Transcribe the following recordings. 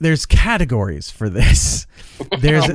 there's categories for this. There's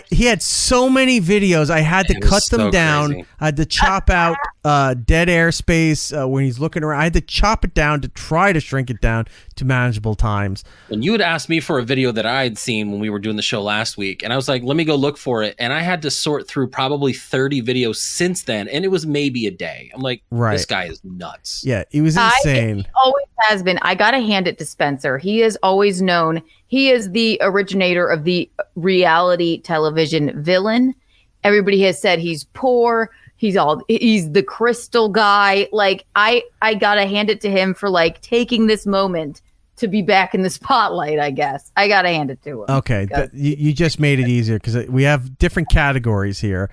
he had so many videos. I had to cut them down. Crazy. I had to chop out dead airspace when he's looking around. I had to chop it down to try to shrink it down to manageable times. And you had asked me for a video that I had seen when we were doing the show last week, and I was like, let me go look for it. And I had to sort through probably 30 videos since then, and it was maybe a day. I'm like, this guy is nuts. Yeah, he was insane. He always has been. I gotta hand it to Spencer. He is always known. He is the originator of the reality television villain. Everybody has said he's poor. He's the crystal guy. Like I gotta hand it to him for like taking this moment to be back in the spotlight, I guess. I gotta hand it to him. Okay, you just made it easier because we have different categories here.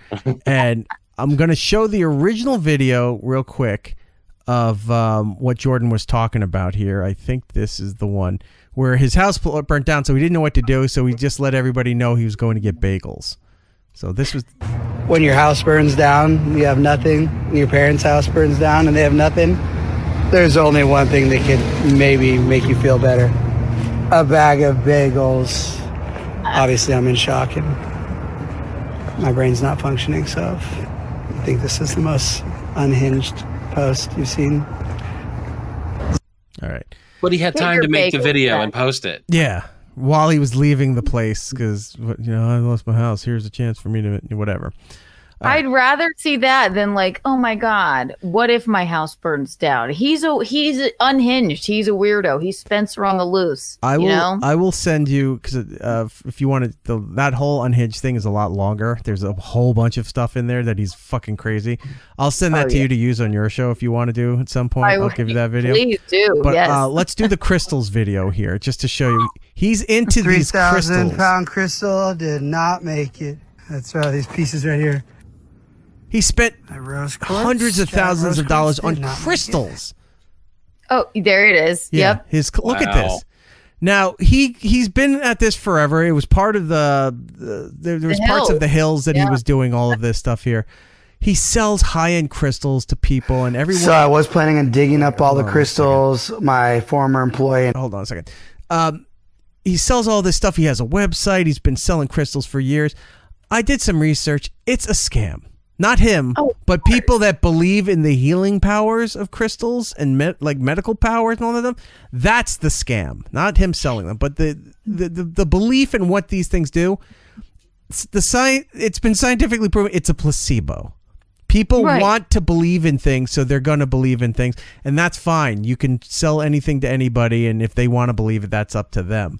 And I'm gonna show the original video real quick of what Jordan was talking about here. I think this is the one where his house burnt down, so he didn't know what to do, so he just let everybody know he was going to get bagels. So this was... When your house burns down, you have nothing. When your parents' house burns down and they have nothing, there's only one thing that could maybe make you feel better. A bag of bagels. Obviously, I'm in shock and my brain's not functioning, so I think this is the most unhinged post you've seen. All right. But he had time to make the video and post it. Yeah, while he was leaving the place because, I lost my house. Here's a chance for me to whatever. I'd rather see that than like, oh my God, what if my house burns down? He's unhinged. He's a weirdo. He's Spencer on the loose. I will send you because if you want to, that whole unhinged thing is a lot longer. There's a whole bunch of stuff in there that he's fucking crazy. I'll send that to you to use on your show if you want to do at some point. I'll give you that video. Please do. But yes. Let's do the crystals video here just to show you. He's into these crystals. 3,000-pound crystal did not make it. That's these pieces right here. He spent hundreds of thousands of dollars on crystals. Oh, there it is. Yeah, yep. Look at this. Now he's been at this forever. It was part of there was parts of the hills that he was doing all of this stuff here. He sells high-end crystals to people and everyone. So I was planning on digging up all the crystals. My former employee. Hold on a second. He sells all this stuff. He has a website. He's been selling crystals for years. I did some research. It's a scam. Not him, but people that believe in the healing powers of crystals and medical powers and all of them. That's the scam, not him selling them, but the belief in what these things do. It's been scientifically proven it's a placebo. People want to believe in things, so they're going to believe in things, and that's fine. You can sell anything to anybody, and if they want to believe it, that's up to them.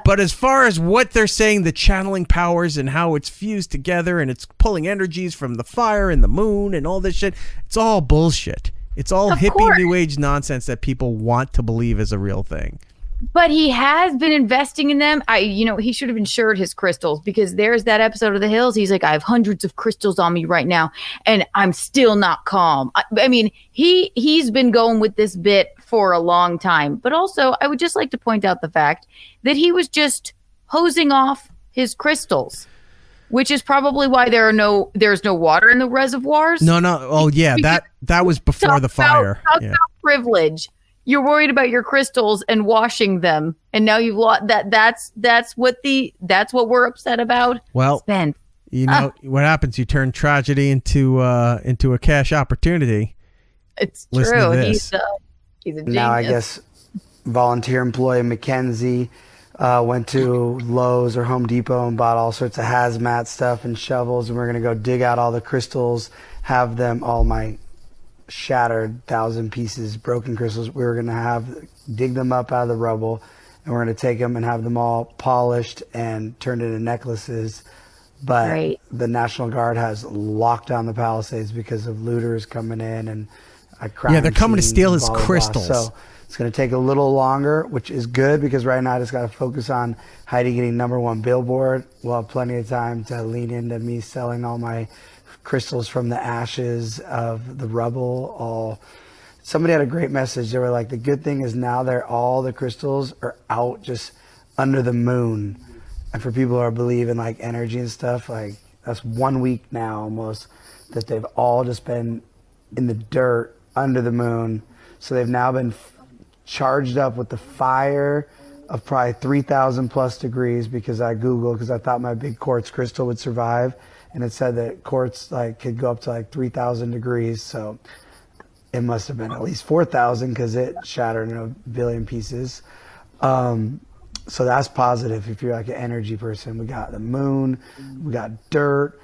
But as far as what they're saying, the channeling powers and how it's fused together and it's pulling energies from the fire and the moon and all this shit, it's all bullshit. It's all hippie new age nonsense that people want to believe is a real thing. But he has been investing in them. He should have insured his crystals because there's that episode of The Hills. He's like, I have hundreds of crystals on me right now, and I'm still not calm. I mean, he's been going with this bit for a long time. But also, I would just like to point out the fact that he was just hosing off his crystals, which is probably why there's no water in the reservoirs. No. Oh, yeah, that was before the fire. Talk about privilege. You're worried about your crystals and washing them, and now you've lost that. That's what we're upset about. Well, what happens? You turn tragedy into a cash opportunity. It's true. He's a genius. Now I guess volunteer employee Mackenzie went to Lowe's or Home Depot and bought all sorts of hazmat stuff and shovels, and we're gonna go dig out all the crystals, have them all my shattered 1,000 pieces broken crystals. We were going to dig them up out of the rubble, and we're going to take them and have them all polished and turned into necklaces. But the National Guard has locked down the Palisades because of looters coming in and a crime. Yeah, they're coming to steal his crystals. So it's going to take a little longer, which is good because right now I just got to focus on Heidi getting #1 Billboard. We'll have plenty of time to lean into me selling all my crystals from the ashes of the rubble. Somebody had a great message. They were like, the good thing is now all the crystals are out just under the moon. And for people who are believing like energy and stuff, like that's 1 week now almost that they've all just been in the dirt under the moon. So they've now been charged up with the fire of probably 3,000 plus degrees because I Googled because I thought my big quartz crystal would survive, and it said that quartz like could go up to like 3,000 degrees. So it must have been at least 4,000 because it shattered in a billion pieces. So that's positive if you're like an energy person. We got the moon, we got dirt,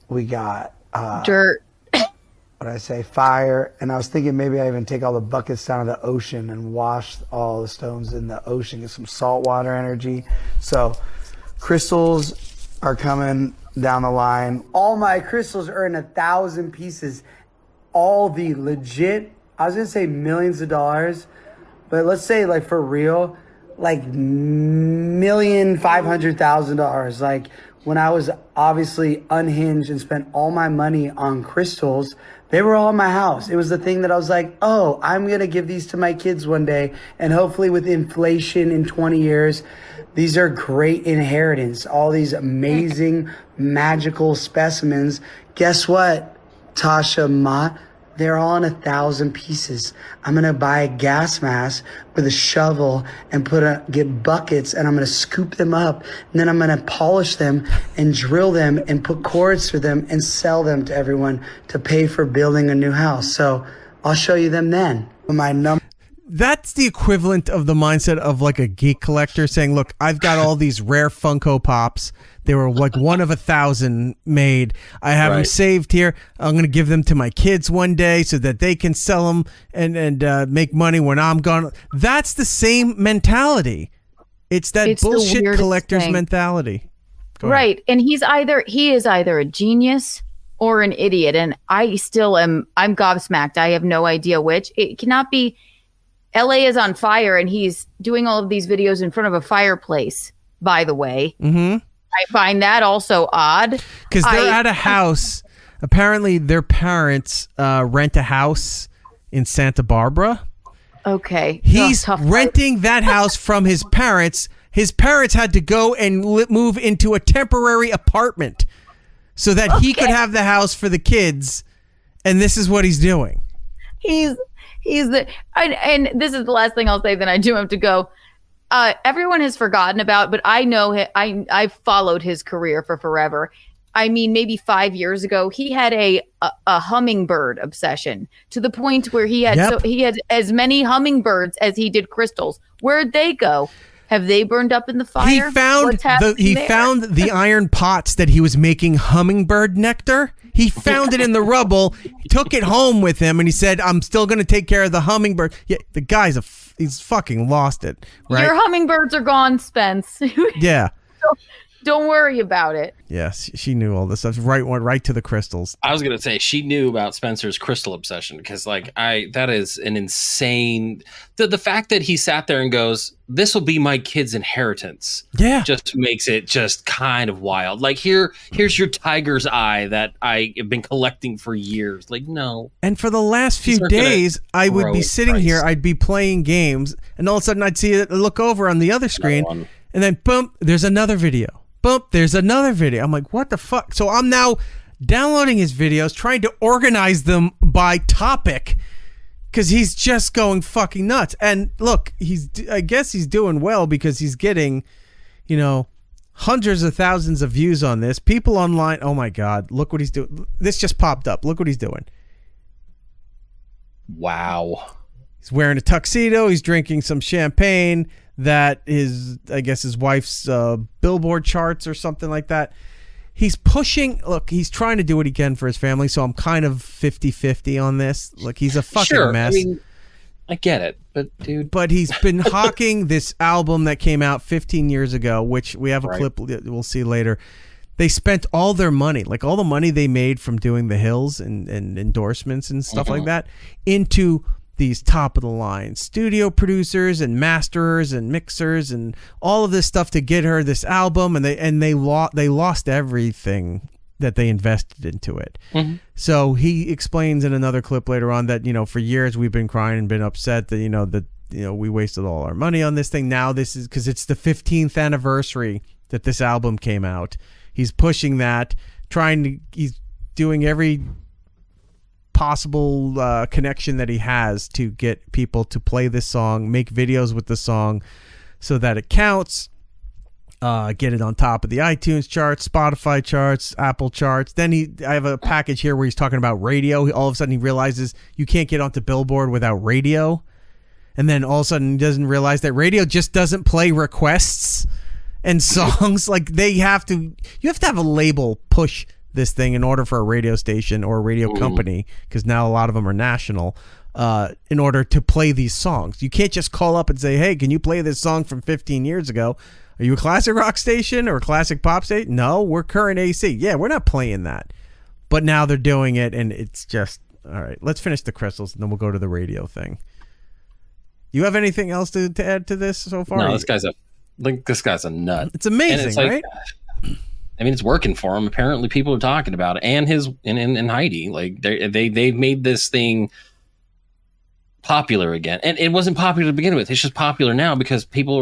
we got dirt. What I say, fire. And I was thinking maybe I even take all the buckets down to the ocean and wash all the stones in the ocean, get some saltwater energy. So crystals are coming down the line. All my crystals are in 1,000 pieces. All the legit, I was gonna say millions of dollars, but let's say like for real, like $1,500,000. Like when I was obviously unhinged and spent all my money on crystals, they were all in my house. It was the thing that I was like, oh, I'm going to give these to my kids one day. And hopefully with inflation in 20 years, these are great inheritance. All these amazing, magical specimens. Guess what, Tasha Ma? They're all in 1,000 pieces. I'm gonna buy a gas mask with a shovel and get buckets, and I'm gonna scoop them up, and then I'm gonna polish them and drill them and put cords through them and sell them to everyone to pay for building a new house. So I'll show you them then. That's the equivalent of the mindset of like a geek collector saying, look, I've got all these rare Funko Pops. They were like one of 1,000 made. I have them saved here. I'm going to give them to my kids one day so that they can sell them and make money when I'm gone. That's the same mentality. It's that bullshit collector's mentality. Right. And he is either a genius or an idiot. And I'm gobsmacked. I have no idea which. It cannot be. LA is on fire and he's doing all of these videos in front of a fireplace, by the way. Mm-hmm. I find that also odd. Because they're at a house. Apparently, their parents rent a house in Santa Barbara. Okay. He's renting that house from his parents. His parents had to go and move into a temporary apartment so that he could have the house for the kids. And this is what he's doing. And this is the last thing I'll say, then I do have to go. Everyone has forgotten about, but I know I've followed his career for forever. I mean, maybe 5 years ago, he had a hummingbird obsession to the point where he had as many hummingbirds as he did crystals. Where'd they go? Have they burned up in the fire? He found the iron pots that he was making hummingbird nectar. He found it in the rubble, took it home with him, and he said, I'm still going to take care of the hummingbird. Yeah, the guy's he's fucking lost it, right? Your hummingbirds are gone, Spence. Yeah. Don't worry about it. Yes, she knew all this stuff. Went right to the crystals. I was gonna say she knew about Spencer's crystal obsession because, that is an insane. The fact that he sat there and goes, "This will be my kid's inheritance," just makes it just kind of wild. Like here's your tiger's eye that I have been collecting for years. Like no. And for the last few days, I would be sitting here, I'd be playing games, and all of a sudden I'd see it look over on the other screen, and then boom, there's another video. Boom, there's another video. I'm like, what the fuck? So I'm now downloading his videos, trying to organize them by topic because he's just going fucking nuts. And look, I guess he's doing well because he's getting, hundreds of thousands of views on this. People online, oh my God, look what he's doing. This just popped up. Look what he's doing. Wow. He's wearing a tuxedo. He's drinking some champagne. That is, I guess, his wife's Billboard charts or something like that. He's he's trying to do what he can for his family, so I'm kind of 50-50 on this. Look, he's a fucking mess. I mean, I get it, but dude. But he's been hawking this album that came out 15 years ago, which we have a clip we'll see later. They spent all their money, like all the money they made from doing the Hills and endorsements and stuff like that, into these top of the line studio producers and masterers and mixers and all of this stuff to get her this album, and they lost everything that they invested into it. So he explains in another clip later on that for years we've been crying and been upset that we wasted all our money on this thing. Now this is because it's the 15th anniversary that this album came out. He's pushing that, he's doing every possible connection that he has to get people to play this song, make videos with the song, so that it counts. Get it on top of the iTunes charts, Spotify charts, Apple charts. Then I have a package here where he's talking about radio. All of a sudden he realizes you can't get onto Billboard without radio. And then all of a sudden he doesn't realize that radio just doesn't play requests and songs. Like you have to have a label push this thing in order for a radio station or a radio company, because now a lot of them are national, in order to play these songs. You can't just call up and say, hey, can you play this song from 15 years ago? Are you a classic rock station or a classic pop station? No, we're current AC. Yeah, we're not playing that. But now they're doing it, and it's just, all right, let's finish the crystals, and then we'll go to the radio thing. You have anything else to add to this so far? No, this guy's a nut. It's amazing, it's like, right? I mean, it's working for him. Apparently, people are talking about it, and and Heidi. Like they've made this thing popular again, and it wasn't popular to begin with. It's just popular now because people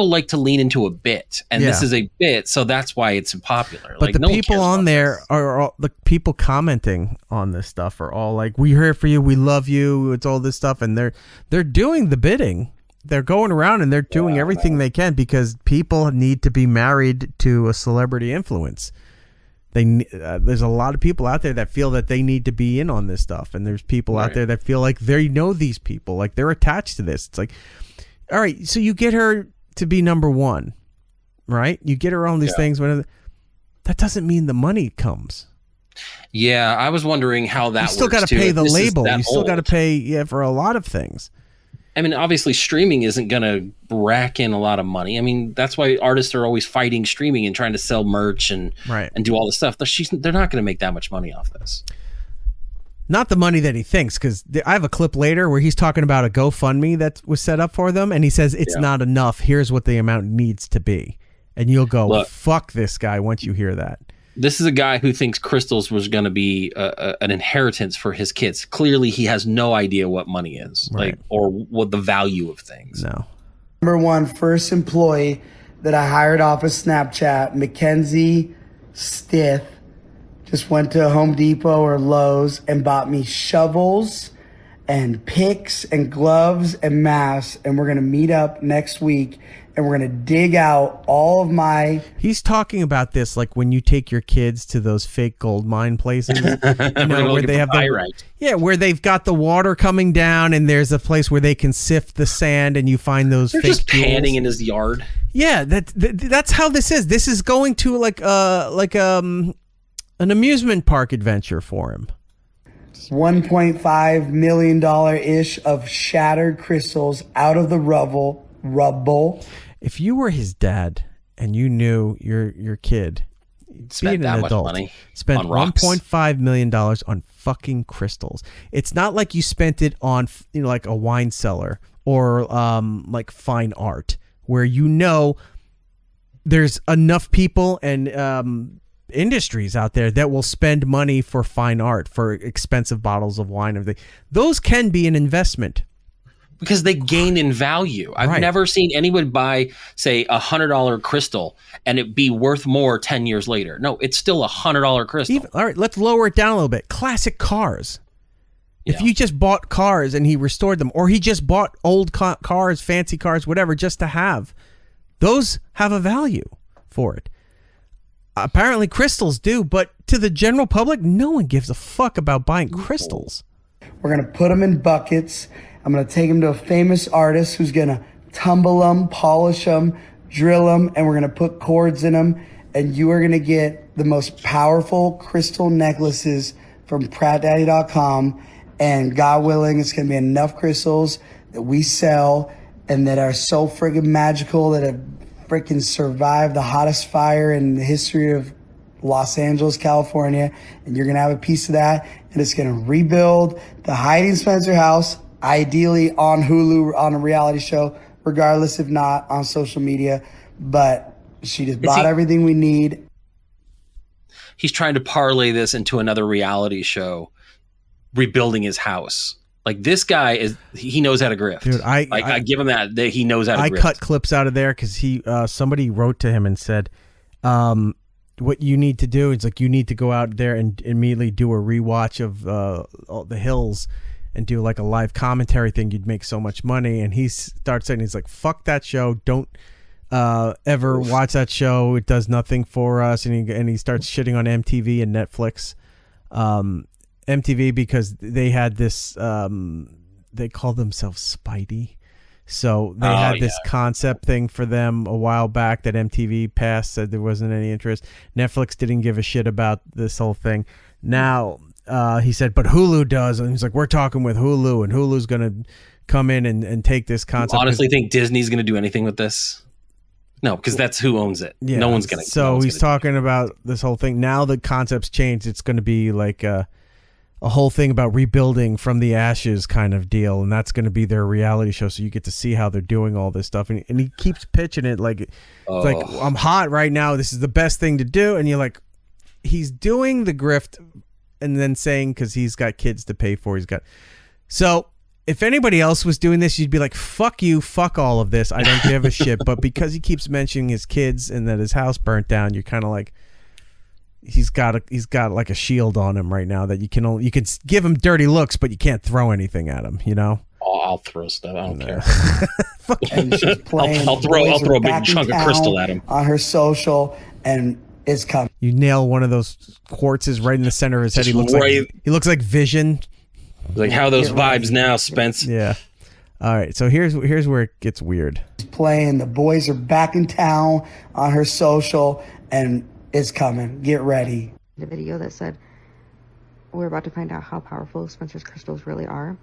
like to lean into a bit, and this is a bit, so that's why it's popular. But the people on there are all, the people commenting on this stuff are all like, "We here for you, we love you." It's all this stuff, and they're doing the bidding. They're going around and they're doing everything they can because people need to be married to a celebrity influence. There's a lot of people out there that feel that they need to be in on this stuff, and there's people out there that feel like they know these people, like they're attached to this. It's like, all right, so you get her to be number one, right? You get her on these things. That doesn't mean the money comes. Yeah, I was wondering how that works. You still got to pay the label. You still got to pay for a lot of things. I mean, obviously, streaming isn't going to rack in a lot of money. I mean, that's why artists are always fighting streaming and trying to sell merch and do all this stuff. They're not going to make that much money off this. Not the money that he thinks, because I have a clip later where he's talking about a GoFundMe that was set up for them, and he says it's not enough. Here's what the amount needs to be. And you'll go, look, fuck this guy once you hear that. This is a guy who thinks crystals was going to be an inheritance for his kids. Clearly, he has no idea what money is, or what the value of things. No. Number one, first employee that I hired off of Snapchat, Mackenzie Stith, just went to Home Depot or Lowe's and bought me shovels and picks and gloves and masks, and we're going to meet up next week. And we're going to dig out all of my... He's talking about this like when you take your kids to those fake gold mine places. Where they have where they've got the water coming down and there's a place where they can sift the sand and you find those They're fake just panning in his yard. Yeah, that's how this is. This is going to an amusement park adventure for him. $1.5 million-ish of shattered crystals out of the rubble. If you were his dad and you knew your kid spent that much money, spent $1.5 million on fucking crystals. It's not like you spent it on like a wine cellar or like fine art, where there's enough people and industries out there that will spend money for fine art, for expensive bottles of wine. Those can be an investment. Because they gain in value. I've never seen anyone buy, say, $100 crystal and it be worth more 10 years later. No, it's still $100 crystal. All right, let's lower it down a little bit. Classic cars. Yeah. If you just bought cars and he restored them, or he just bought old cars, fancy cars, whatever, just to have, those have a value for it. Apparently crystals do, but to the general public, no one gives a fuck about buying crystals. We're going to put them in buckets. I'm going to take them to a famous artist who's going to tumble them, polish them, drill them, and we're going to put cords in them. And you are going to get the most powerful crystal necklaces from PrattDaddy.com. And God willing, it's going to be enough crystals that we sell and that are so friggin' magical, that have freaking survived the hottest fire in the history of Los Angeles, California. And you're going to have a piece of that. And it's going to rebuild the Heidi Spencer house, ideally on Hulu, on a reality show, regardless if not on social media. But she just bought everything we need. He's trying to parlay this into another reality show, rebuilding his house. Like, this guy he knows how to grift. Dude, I give him that he knows how to grift. I cut clips out of there because somebody wrote to him and said, what you need to do is, like, you need to go out there and immediately do a rewatch of all the Hills and do like a live commentary thing, you'd make so much money. And he starts saying, he's like, fuck that show. Don't ever watch that show. It does nothing for us. And he starts shitting on MTV and Netflix. MTV, because they had this, they called themselves Spidey. So they had this concept thing for them a while back that MTV passed, said there wasn't any interest. Netflix didn't give a shit about this whole thing. Now, he said, but Hulu does. And he's like, we're talking with Hulu, and Hulu's going to come in and take this concept. You honestly think Disney's going to do anything with this? No, because that's who owns it. Yeah. No one's going to. So he's talking about this whole thing. Now the concept's changed. It's going to be like a whole thing about rebuilding from the ashes kind of deal, and that's going to be their reality show. So you get to see how they're doing all this stuff, and he keeps pitching it like, like, I'm hot right now. This is the best thing to do, and you're like, he's doing the grift, and then saying because he's got kids to pay for. So if anybody else was doing this, you'd be like, fuck you, fuck all of this. I don't give a shit. But because he keeps mentioning his kids and that his house burnt down, you're kind of like, he's got like a shield on him right now that you can give him dirty looks, but you can't throw anything at him, you know? Oh, I'll throw stuff. I don't care. And she's playing. I'll throw a big chunk of crystal at him on her social, and it's coming. You nail one of those quartzes right in the center of his head. He looks like Vision. Like, how are those vibes now, Spence? Yeah. All right. So here's where it gets weird. She's playing. The boys are back in town on her social, and it's coming. Get ready. The video that said, we're about to find out how powerful Spencer's crystals really are.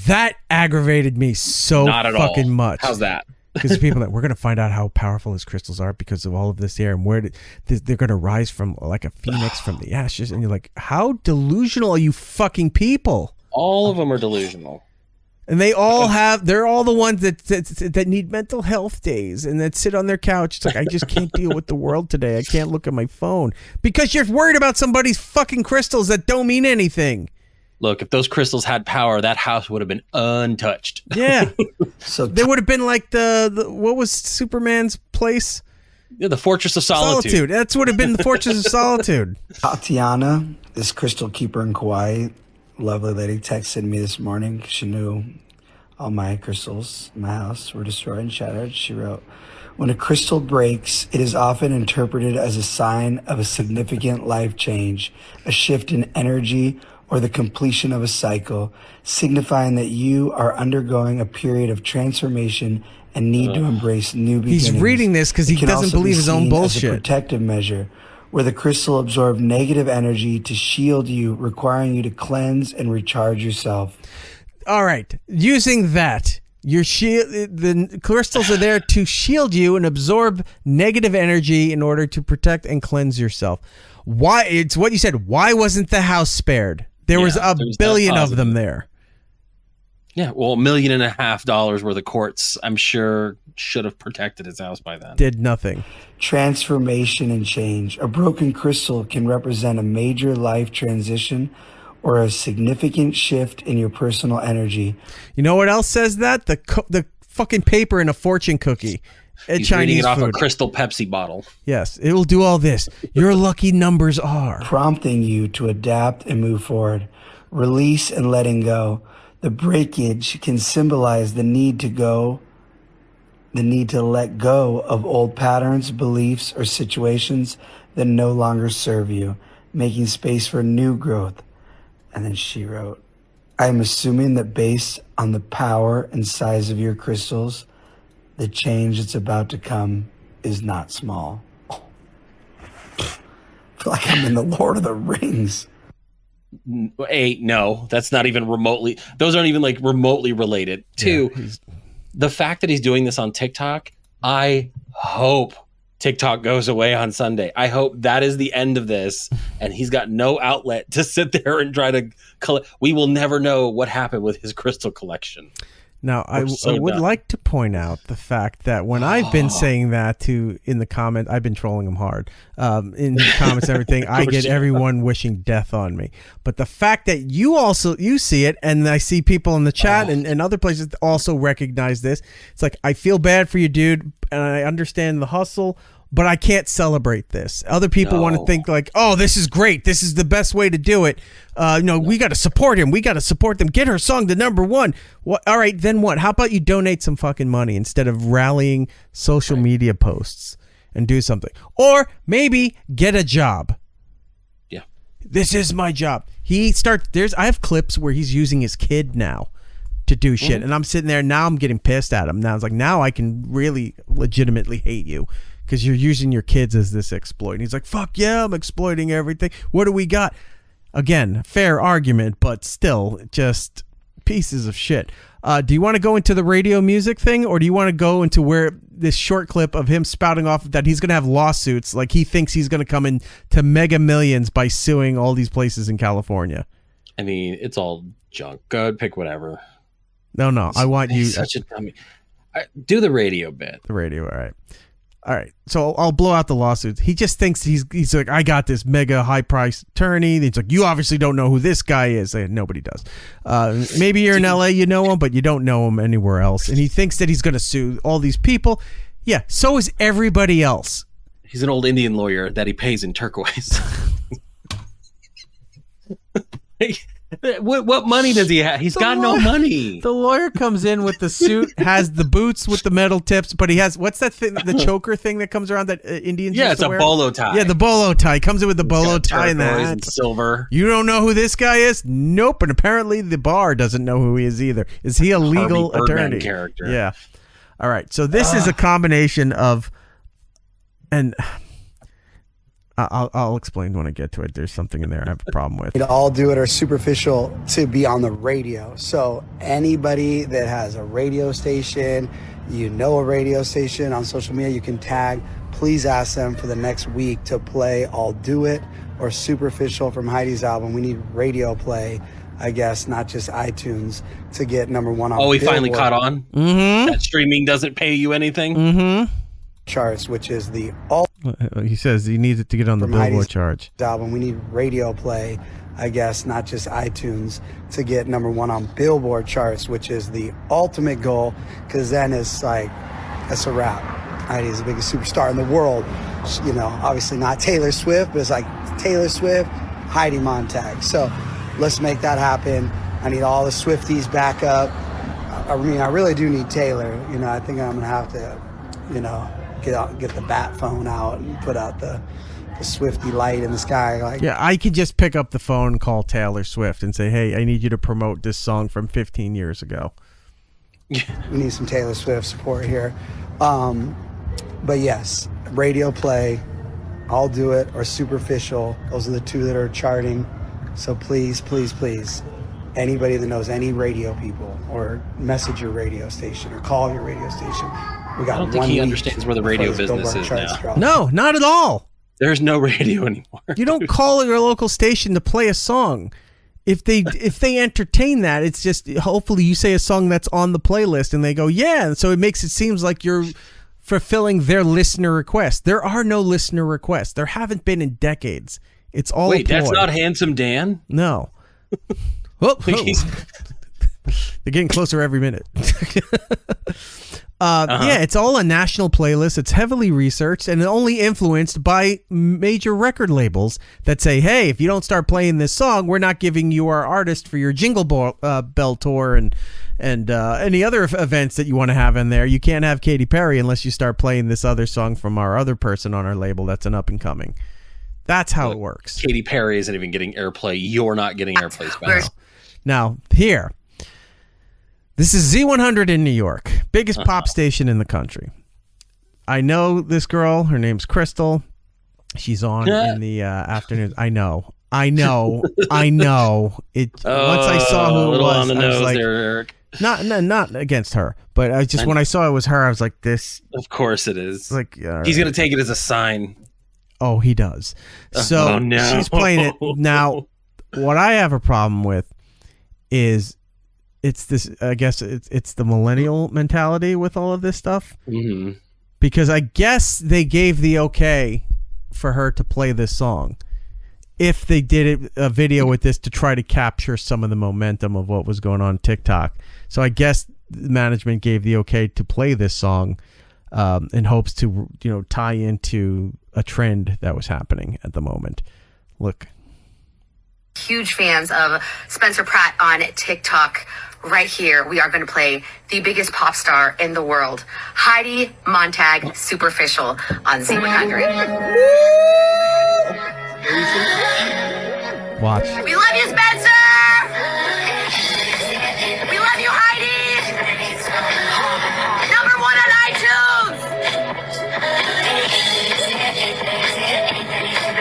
That aggravated me so fucking much. How's that? Because people that we're going to find out how powerful his crystals are because of all of this here, and where they're going to rise from like a phoenix from the ashes. And you're like, how delusional are you fucking people? All of them are delusional. And they're all the ones that need mental health days and that sit on their couch. It's like, I just can't deal with the world today. I can't look at my phone because you're worried about somebody's fucking crystals that don't mean anything. Look, if those crystals had power, that house would have been untouched. Yeah. So they would have been like the what was Superman's place? Yeah, the Fortress of Solitude. That's would have been the Fortress of Solitude. Tatiana, this crystal keeper in Kauai, lovely lady, texted me this morning. She knew all my crystals in my house were destroyed and shattered. She wrote, when a crystal breaks, it is often interpreted as a sign of a significant life change, a shift in energy, or the completion of a cycle, signifying that you are undergoing a period of transformation and need to embrace new beginnings. He's reading this because he doesn't believe his own bullshit. As a protective measure, where the crystal absorbs negative energy to shield you, requiring you to cleanse and recharge yourself. All right, using that, the crystals are there to shield you and absorb negative energy in order to protect and cleanse yourself. Why? It's what you said. Why wasn't the house spared? There was a billion of them there. Yeah, well, $1.5 million worth of quartz, I'm sure, should have protected his house by then. Did nothing. Transformation and change. A broken crystal can represent a major life transition or a significant shift in your personal energy. You know what else says that? The fucking paper in a fortune cookie. He's Chinese reading it off food. a crystal Pepsi bottle. Yes, it will do all this. Your lucky numbers are. Prompting you to adapt and move forward. Release and letting go. The breakage can symbolize the need to let go of old patterns, beliefs, or situations that no longer serve you, making space for new growth. And then she wrote, I am assuming that based on the power and size of your crystals, the change that's about to come is not small. I feel like I'm in the Lord of the Rings. No, that's not even remotely. Those aren't even like remotely related. Two, the fact that he's doing this on TikTok, I hope TikTok goes away on Sunday. I hope that is the end of this, and he's got no outlet to sit there and try to collect. We will never know what happened with his crystal collection. Now, I would like to point out the fact that when I've been saying that in the comment, I've been trolling him hard in the comments and everything. I get everyone wishing death on me. But the fact that you see it, and I see people in the chat and other places also recognize this. It's like, I feel bad for you, dude, and I understand the hustle, but I can't celebrate this. Other people want to think like, oh, this is great. This is the best way to do it. We got to support him. We got to support them. Get her song to #1. What? All right, then what? How about you donate some fucking money instead of rallying social media posts and do something? Or maybe get a job. Yeah. This is my job. I have clips where he's using his kid now to do shit. And I'm sitting there, now I'm getting pissed at him. Now it's like, now I can really legitimately hate you because you're using your kids as this exploit. And he's like, fuck yeah, I'm exploiting everything. What do we got? Again, fair argument, but still just pieces of shit. Do you want to go into the radio music thing, or do you want to go into where this short clip of him spouting off that he's going to have lawsuits, like he thinks he's going to come into mega millions by suing all these places in California? I mean, it's all junk. Go ahead, pick whatever. No, I want you. Such a dummy. Do the radio bit. The radio, all right. So I'll blow out the lawsuits. He just thinks he's like, I got this mega high priced attorney. He's like, you obviously don't know who this guy is. Nobody does. Maybe you're in LA, you know him, but you don't know him anywhere else. And he thinks that he's going to sue all these people. Yeah, so is everybody else. He's an old Indian lawyer that he pays in turquoise. What money does he have? He's got no money. The lawyer comes in with the suit, has the boots with the metal tips, but he has, what's that thing, the choker thing that comes around that Indians used to wear? It's a bolo tie. Yeah, the bolo tie. Comes in with the bolo tie and that. And silver. You don't know who this guy is? Nope. And apparently the bar doesn't know who he is either. Is he a legal attorney? Character. Yeah. All right. So this is a combination of, and I'll explain when I get to it. There's something in there I have a problem with. All do it or superficial to be on the radio. So anybody that has a radio station, a radio station on social media, you can tag. Please ask them for the next week to play I'll Do It or Superficial from Heidi's album. We need radio play, I guess, not just iTunes, to get #1 on Billboard. Finally caught on? Mm-hmm. That streaming doesn't pay you anything? Mm-hmm. Charts, which is the he says he needs it to get on the Billboard charts. Album. We need radio play, I guess, not just iTunes, to get #1 on Billboard charts, which is the ultimate goal, because then it's like, that's a wrap. Heidi's the biggest superstar in the world. Obviously not Taylor Swift, but it's like Taylor Swift, Heidi Montag. So let's make that happen. I need all the Swifties back up. I mean, I really do need Taylor. I think I'm gonna have to, get the bat phone out and put out the Swiftie light in the sky. Yeah, I could just pick up the phone and call Taylor Swift and say, hey, I need you to promote this song from 15 years ago. We need some Taylor Swift support here. But yes, radio play, I'll Do It or Superficial. Those are the two that are charting. So please, please, please, anybody that knows any radio people, or message your radio station or call your radio station. I don't think he understands where the radio business is now. No, not at all. There's no radio anymore. You don't call your local station to play a song. If they entertain that, it's just, hopefully you say a song that's on the playlist and they go, yeah. And so it makes it seems like you're fulfilling their listener request. There are no listener requests. There haven't been in decades. It's all Wait, that's not Handsome Dan? No. They're getting closer every minute. Yeah, it's all a national playlist. It's heavily researched and only influenced by major record labels that say, hey, if you don't start playing this song, we're not giving you our artist for your Jingle Bell tour and any other events that you want to have in there. You can't have Katy Perry unless you start playing this other song from our other person on our label that's an up and coming. That's how it works. Katy Perry isn't even getting airplay. You're not getting airplay. Now, here. This is Z100 in New York, biggest pop station in the country. I know this girl. Her name's Crystal. She's on in the afternoon. I know. Once I saw who it was, I was like, there, Eric. Not against her, but when I saw it was her, I was like, this. Of course it is. Like, he's gonna take it as a sign. Oh, he does. So she's playing it now. What I have a problem with is. It's this. I guess it's the millennial mentality with all of this stuff. Mm-hmm. Because I guess they gave the okay for her to play this song, if they did a video with this to try to capture some of the momentum of what was going on TikTok. So I guess the management gave the okay to play this song. in hopes to, tie into a trend that was happening at the moment. Look. Huge fans of Spencer Pratt on TikTok. Right here, we are going to play the biggest pop star in the world, Heidi Montag, Superficial on Z100. Watch. We love you, Spencer! We love you, Heidi! #1 on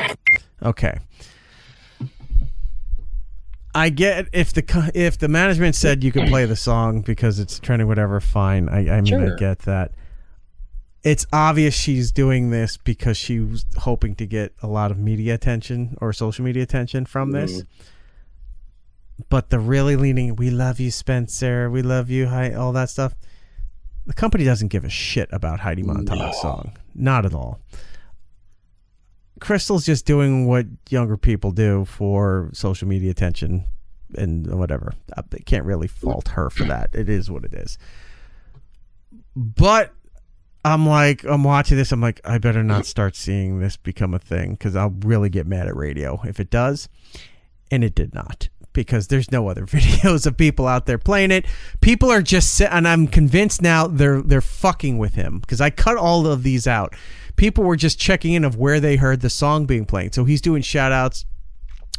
iTunes! Okay. I get if the management said you could play the song because it's trending, whatever, fine. I mean, sure. I get that. It's obvious she's doing this because she was hoping to get a lot of media attention or social media attention from this. But the really leaning, we love you, Spencer, we love you, all that stuff. The company doesn't give a shit about Heidi Montag's song. Not at all. Crystal's just doing what younger people do for social media attention and whatever. I can't really fault her for that. It is what it is. But I'm watching this. I'm like, I better not start seeing this become a thing because I'll really get mad at radio if it does. And it did not, because there's no other videos of people out there playing it. People are just, and I'm convinced now they're fucking with him because I cut all of these out. People were just checking in of where they heard the song being played. So he's doing shout outs.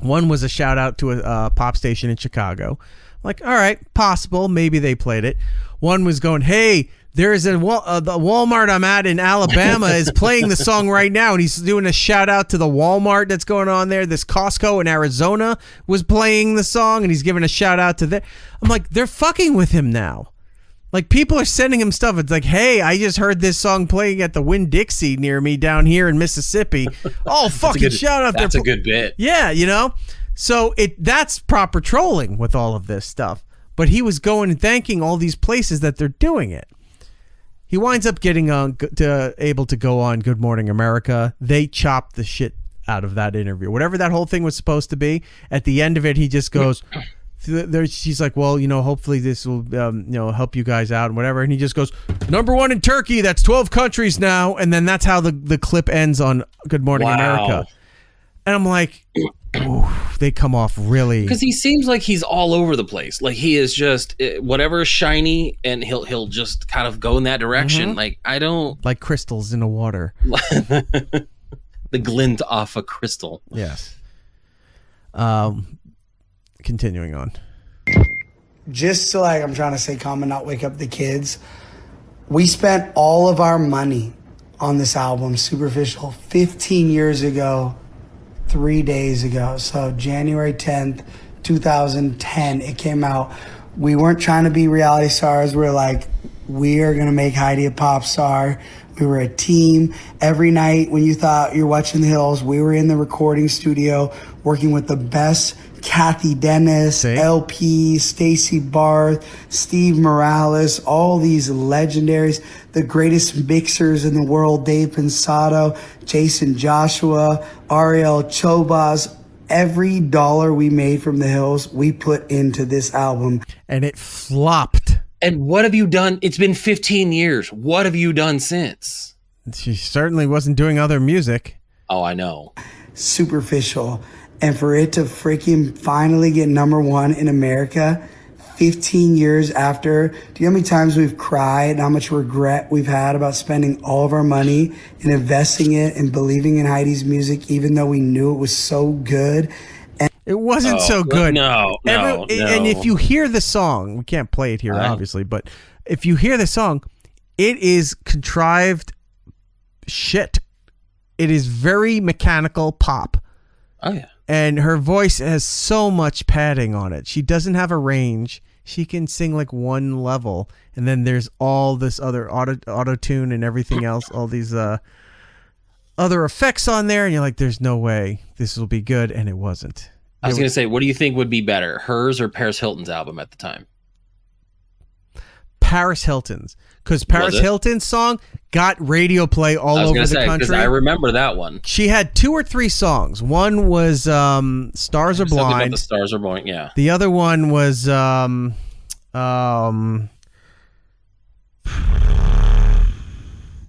One was a shout out to a pop station in Chicago. Like, all right, possible. Maybe they played it. One was going, hey, there's the Walmart I'm at in Alabama is playing the song right now. And he's doing a shout out to the Walmart that's going on there. This Costco in Arizona was playing the song and he's giving a shout out to them. I'm like, they're fucking with him now. Like, people are sending him stuff. It's like, hey, I just heard this song playing at the Winn-Dixie near me down here in Mississippi. Oh, fucking shout out there. That's a good bit. Yeah, So that's proper trolling with all of this stuff. But he was going and thanking all these places that they're doing it. He winds up getting able to go on Good Morning America. They chopped the shit out of that interview. Whatever that whole thing was supposed to be, at the end of it, he just goes... She's like, well, hopefully this will, help you guys out and whatever. And he just goes, #1 in Turkey. That's 12 countries now. And then that's how the clip ends on Good Morning America. And I'm like, ooh, they come off really. Because he seems like he's all over the place. Like he is just whatever is shiny and he'll just kind of go in that direction. Mm-hmm. Like I don't. Like crystals in the water. The glint off a crystal. Yes. Continuing on. Just to I'm trying to say calm and not wake up the kids. We spent all of our money on this album, Superficial, 15 years ago, 3 days ago. So January 10th, 2010, it came out. We weren't trying to be reality stars. We're like, we are going to make Heidi a pop star. We were a team. Every night when you thought you're watching The Hills, we were in the recording studio working with the best Kathy Dennis, LP, Stacey Barth, Steve Morales, all these legendaries, the greatest mixers in the world, Dave Pensato, Jason Joshua, Ariel Chobas. Every dollar we made from The Hills, we put into this album. And it flopped. And what have you done? It's been 15 years. What have you done since? She certainly wasn't doing other music. Oh, I know. Superficial. And for it to freaking finally get #1 in America 15 years after, do you know how many times we've cried and how much regret we've had about spending all of our money and investing it and believing in Heidi's music, even though we knew it was so good? And it wasn't so good. No. And if you hear the song, we can't play it here, obviously, but if you hear the song, it is contrived shit. It is very mechanical pop. Oh, yeah. And her voice has so much padding on it. She doesn't have a range. She can sing like one level. And then there's all this other auto-tune and everything else, all these other effects on there. And you're like, there's no way this will be good. And it wasn't. I was going to say, what do you think would be better, hers or Paris Hilton's album at the time? Paris Hilton's. Because Paris Hilton's song got radio play all over the country. Because I remember that one. She had 2 or 3 songs. One was Stars Are Blind. About the Stars Are Blind, yeah. The other one was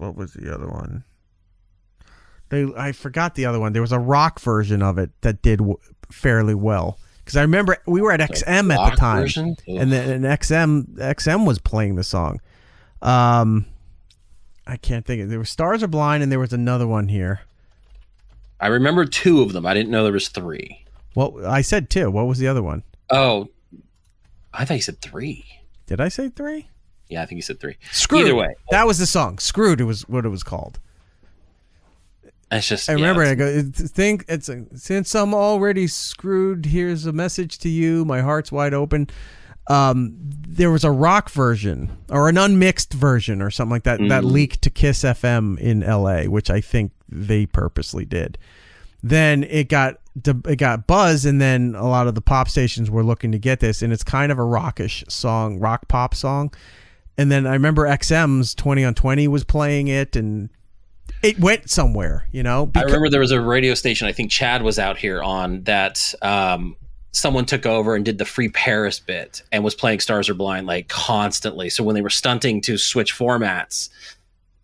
What was the other one? I forgot the other one. There was a rock version of it that did fairly well. Because I remember we were at XM at the time, and then XM was playing the song. I can't think of it. There was Stars Are Blind, and there was another one here. I remember 2 of them. I didn't know there was 3. Well, I said 2. What was the other one? Oh, I thought you said 3. Did I say 3? Yeah, I think you said 3. Screwed. Either way, that was the song. Screwed. It was what it was called. It's just. I remember. I go. Since I'm already screwed, here's a message to you. My heart's wide open. There was a rock version or an unmixed version or something like that that leaked to Kiss FM in LA, which I think they purposely did. Then it got buzz, and then a lot of the pop stations were looking to get this, and it's kind of a rockish song, rock pop song. And then I remember XM's 20 on 20 was playing it, and it went somewhere, you know. I remember there was a radio station, I think Chad was out here on, that someone took over and did the Free Paris bit and was playing Stars Are Blind like constantly. So when they were stunting to switch formats,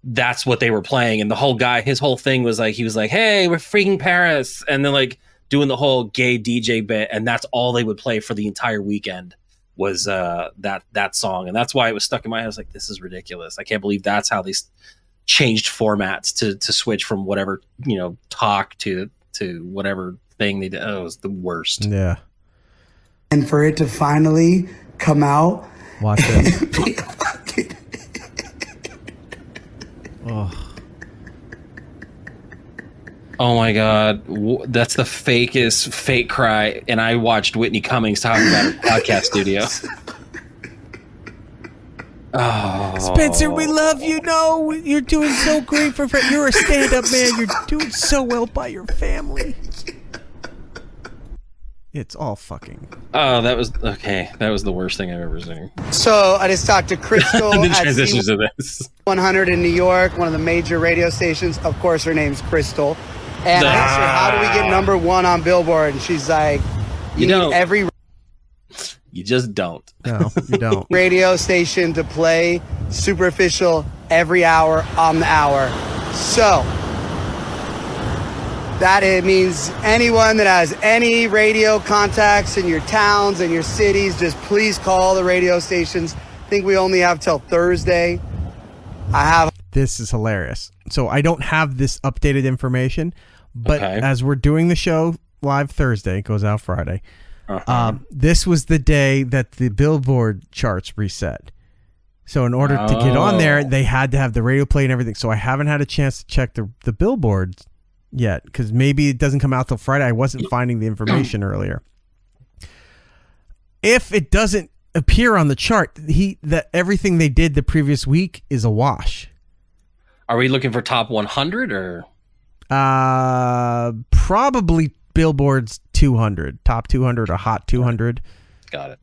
that's what they were playing. And the whole guy, his whole thing was like, he was like, hey, we're freaking Paris. And then like doing the whole gay DJ bit. And that's all they would play for the entire weekend was that song. And that's why it was stuck in my head. I was like, this is ridiculous. I can't believe that's how they changed formats to switch from whatever, you know, talk to whatever thing they did. Oh, it was the worst. Yeah. And for it to finally come out. Watch it. Oh my God. That's the fakest fake cry. And I watched Whitney Cummings talking about her podcast studio. Oh. Spencer, we love you. No, you're doing so great you're a stand-up man. You're doing so well by your family. It's all fucking. Oh, that was okay. That was the worst thing I've ever seen. So I just talked to Crystal the at transitions of this 100 in New York, one of the major radio stations. Of course, her name's Crystal. And I asked her, how do we get #1 on Billboard? And she's like, you need every. You just don't. No, you don't. Radio station to play Superficial every hour on the hour. So that it means anyone that has any radio contacts in your towns and your cities, just please call the radio stations. I think we only have till Thursday. This is hilarious. So I don't have this updated information, but as we're doing the show live Thursday, it goes out Friday. This was the day that the Billboard charts reset. So in order to get on there, they had to have the radio play and everything. So I haven't had a chance to check the Billboards yet, because maybe it doesn't come out till Friday. I wasn't finding the information earlier. If it doesn't appear on the chart, that everything they did the previous week is a wash. Are we looking for top 100 or? Probably Billboard's 200, top 200 or hot 200. Got it.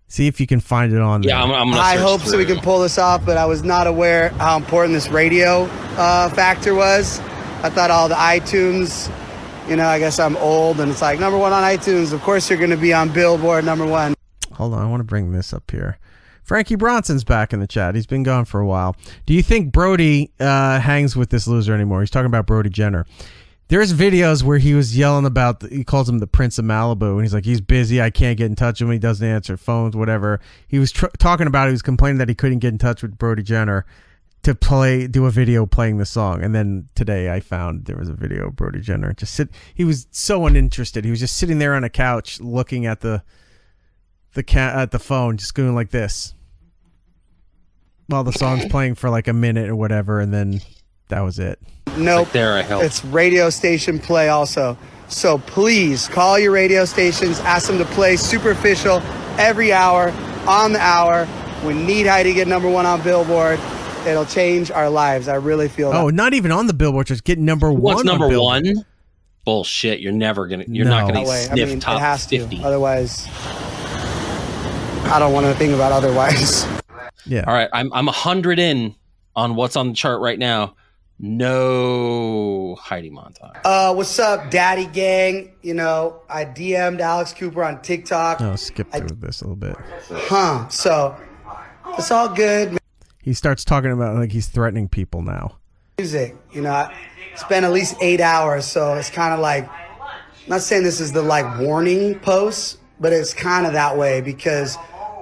See if you can find it on there. Yeah, I'm gonna I hope through. so we can pull this off, but I was not aware how important this radio factor was. I thought all the iTunes, you know, I guess I'm old, and it's like #1 on iTunes. Of course you're going to be on Billboard #1. Hold on, I want to bring this up here. Frankie Bronson's back in the chat. He's been gone for a while. Do you think Brody hangs with this loser anymore? He's talking about Brody Jenner. There's videos where he was yelling about, he calls him the Prince of Malibu, and he's like, he's busy, I can't get in touch with him, he doesn't answer phones, whatever. He was talking about, he was complaining that he couldn't get in touch with Brody Jenner to do a video playing the song. And then today I found there was a video of Brody Jenner he was so uninterested. He was just sitting there on a couch looking at the phone, just going like this while the song's playing for like a minute or whatever, and then that was it. Nope. Like there I help. It's radio station play also. So please call your radio stations, ask them to play Superficial every hour on the hour. We need Heidi to get #1 on Billboard. It'll change our lives. I really feel that. Oh, not even on the Billboard, just get #1. What's number #1? Bullshit. You're not gonna sniff top it has 50. To. Otherwise, I don't want to think about otherwise. Yeah. All right. I'm 100 in on what's on the chart right now. No Heidi Montag. What's up, Daddy Gang? You know, I DM'd Alex Cooper on TikTok. No, skip through this a little bit. So it's all good. He starts talking about like he's threatening people now. music. You know, I spent at least 8 hours, so it's kind of like, I'm not saying this is the like warning posts, but it's kind of that way because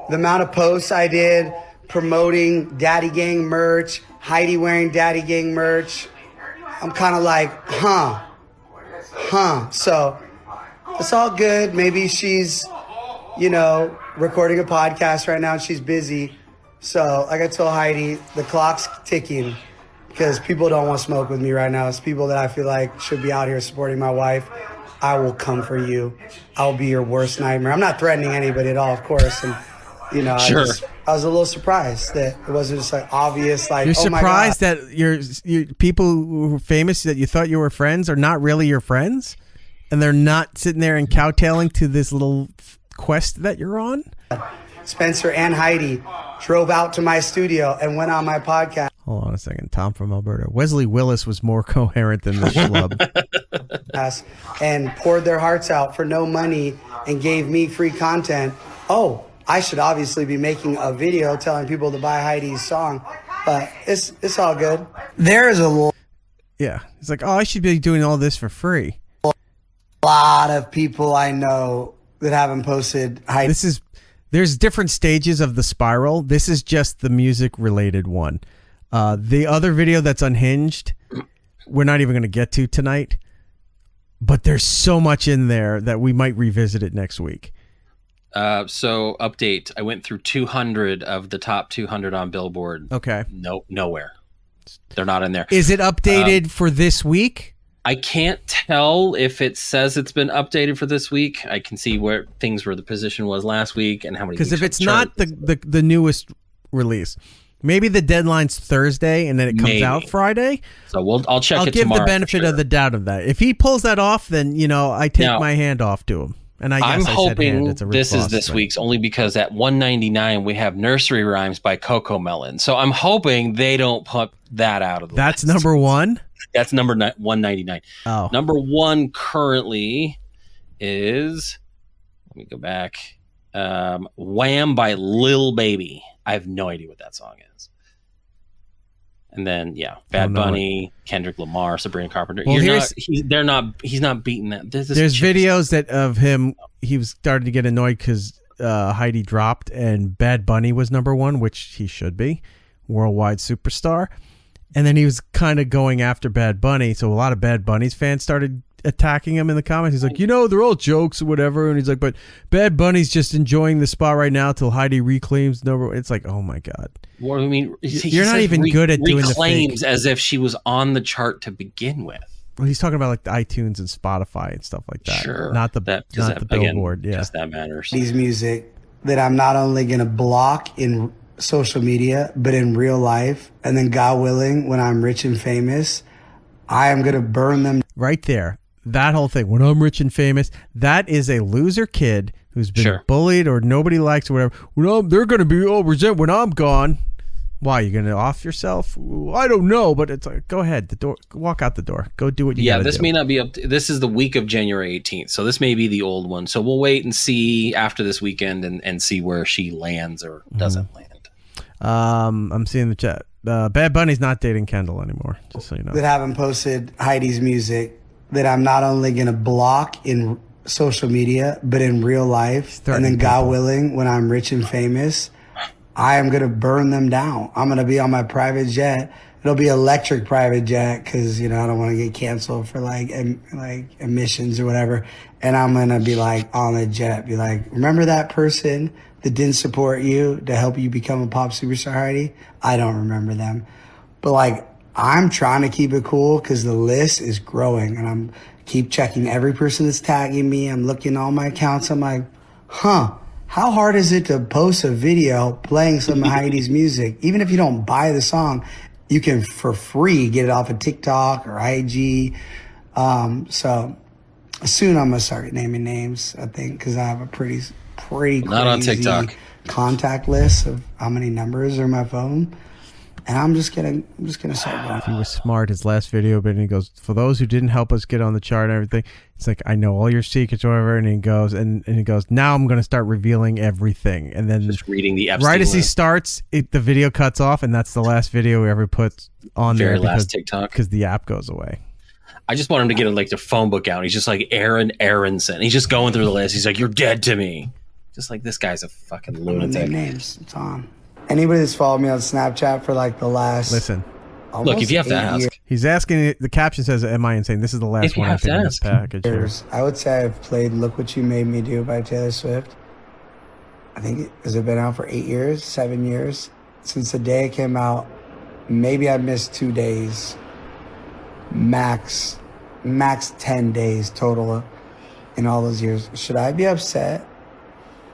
the amount of posts I did promoting Daddy Gang merch, Heidi wearing Daddy Gang merch, I'm kind of like, So it's all good. Maybe she's, you know, recording a podcast right now and she's busy. So like I told Heidi, the clock's ticking because people don't want to smoke with me right now. It's people that I feel like should be out here supporting my wife. I will come for you. I'll be your worst nightmare. I'm not threatening anybody at all, of course. And, you know, sure. I was a little surprised that it wasn't just like obvious. Like, you're surprised that your people who were famous that you thought you were friends are not really your friends, and they're not sitting there and cowtailing to this little quest that you're on. Spencer and Heidi drove out to my studio and went on my podcast. Hold on a second. Tom from Alberta. Wesley Willis was more coherent than this schlub. And poured their hearts out for no money and gave me free content. Oh, I should obviously be making a video telling people to buy Heidi's song, but it's all good. There is yeah. It's like, oh, I should be doing all this for free. Lot of people I know that haven't posted Heidi. There's different stages of the spiral. This is just the music related one. The other video that's unhinged, we're not even going to get to tonight, but there's so much in there that we might revisit it next week. So update. I went through 200 of the top 200 on Billboard. Okay. No, nowhere. They're not in there. Is it updated for this week? I can't tell if it says it's been updated for this week. I can see where the position was last week and how many. Because if it's not the newest release, maybe the deadline's Thursday and then it comes out Friday. So I'll check. I'll give the benefit of the doubt of that. If he pulls that off, then I take my hand off to him. And I'm hoping this is this week's only because at 199 we have Nursery Rhymes by Coco Melon. So I'm hoping they don't put that out of the That's list. number one? That's number 199. Oh. Number one currently is, let me go back, Wham by Lil Baby. I have no idea what that song is. And then, Bad Bunny, Kendrick Lamar, Sabrina Carpenter. Well, he's not beating that. There's videos of him. He was starting to get annoyed because Heidi dropped and Bad Bunny was number one, which he should be, worldwide superstar. And then he was kind of going after Bad Bunny. So a lot of Bad Bunny's fans started attacking him in the comments. He's like, they're all jokes or whatever. And he's like, but Bad Bunny's just enjoying the spot right now till Heidi reclaims number. It's like, oh my God. Well, I mean, you're not even good at doing the claims as if she was on the chart to begin with. Well, he's talking about like the iTunes and Spotify and stuff like that. Sure. Not the Billboard. Yeah. Just that matters. These music that I'm not only going to block in social media, but in real life. And then God willing, when I'm rich and famous, I am going to burn them. Right there. That whole thing. When I'm rich and famous, that is a loser kid who's been bullied or nobody likes or whatever. They're going to be resent when I'm gone. Why? You're going to off yourself? I don't know, but it's like, go ahead. The door. Walk out the door. Go do what you gotta do. This may not be up. This is the week of January 18th, so this may be the old one. So we'll wait and see after this weekend and see where she lands or doesn't land. I'm seeing the chat. Bad Bunny's not dating Kendall anymore, just so you know. That haven't posted Heidi's music that I'm not only going to block in social media, but in real life. And then God willing, when I'm rich and famous, I am going to burn them down. I'm going to be on my private jet. It'll be electric private jet because, I don't want to get canceled for like emissions or whatever. And I'm going to be like on the jet, be like, remember that person that didn't support you to help you become a pop superstar, Heidi? I don't remember them. But like, I'm trying to keep it cool because the list is growing and I'm keep checking every person that's tagging me. I'm looking at all my accounts. I'm like, how hard is it to post a video playing some of Heidi's music? Even if you don't buy the song, you can for free get it off of TikTok or IG. So soon I'm gonna start naming names, I think, because I have a pretty not on crazy TikTok contact list of how many numbers are in my phone. And I'm just gonna start going. He was smart. His last video, but he goes, for those who didn't help us get on the chart and everything, it's like, I know all your secrets or whatever. And he goes, and he goes, now I'm gonna start revealing everything. And then just reading the Epstein right as he list. starts, the video cuts off, and that's the last video we ever put on Very there last TikTok because the app goes away. I just want him to get like their phone book out. He's just like Aaron Aronson. He's just going through the list. He's like, you're dead to me. Just like, this guy's a fucking lunatic. Names, it's on. Anybody that's followed me on Snapchat for like the last... Listen. Look, if you have to ask. He's asking, the caption says, am I insane? This is the last one I think in this package. I would say I've played Look What You Made Me Do by Taylor Swift. I think, has it been out for 8 years, 7 years? Since the day it came out, maybe I missed 2 days. Max 10 days total in all those years. Should I be upset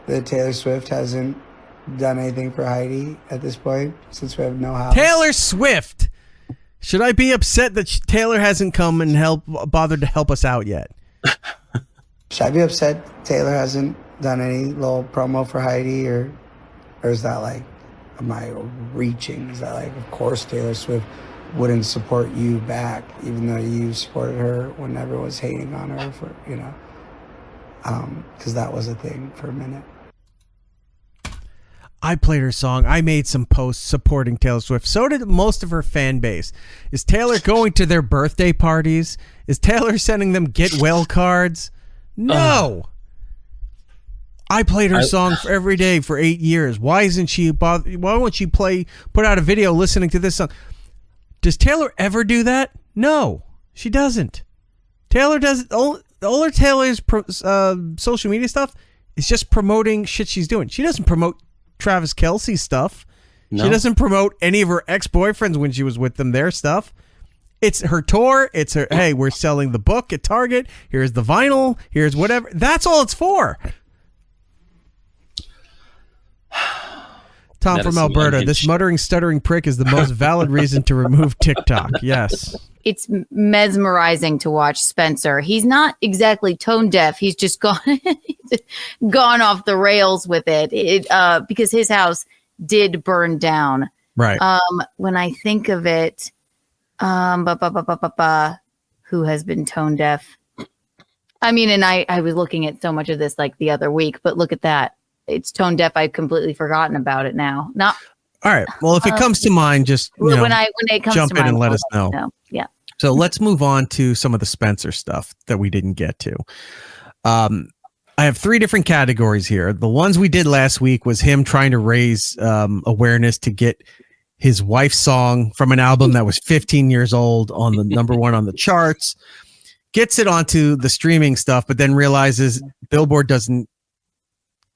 that Taylor Swift hasn't done anything for Heidi at this point, since we have no house? Taylor Swift! Should I be upset that Taylor hasn't come and bothered to help us out yet? Should I be upset Taylor hasn't done any little promo for Heidi, or is that like, am I reaching? Is that like, of course Taylor Swift wouldn't support you back, even though you supported her when everyone was hating on her for, you know, because that was a thing for a minute. I played her song. I made some posts supporting Taylor Swift. So did most of her fan base. Is Taylor going to their birthday parties? Is Taylor sending them get well cards? No. I played her song for every day for 8 years. Why isn't she why won't she put out a video listening to this song? Does Taylor ever do that? No, she doesn't. Taylor does all of Taylor's social media stuff is just promoting shit she's doing. She doesn't promote Travis Kelce's stuff. No. She doesn't promote any of her ex-boyfriends when she was with them, their stuff. It's her tour. It's her, hey, we're selling the book at Target. Here's the vinyl. Here's whatever. That's all it's for. Tom from Alberta, this muttering, stuttering prick is the most valid reason to remove TikTok. Yes. It's mesmerizing to watch Spencer. He's not exactly tone deaf. He's just gone off the rails with it. Because his house did burn down. Right. When I think of it, who has been tone deaf? I mean, and I was looking at so much of this like the other week, but look at that. It's tone deaf. I've completely forgotten about it now. Not all right. Well, if it comes to mind, just when it comes jump to in mind, and let us know. Yeah. So let's move on to some of the Spencer stuff that we didn't get to. I have 3 different categories here. The ones we did last week was him trying to raise awareness to get his wife's song from an album that was 15 years old on the number 1 on the charts, gets it onto the streaming stuff, but then realizes Billboard doesn't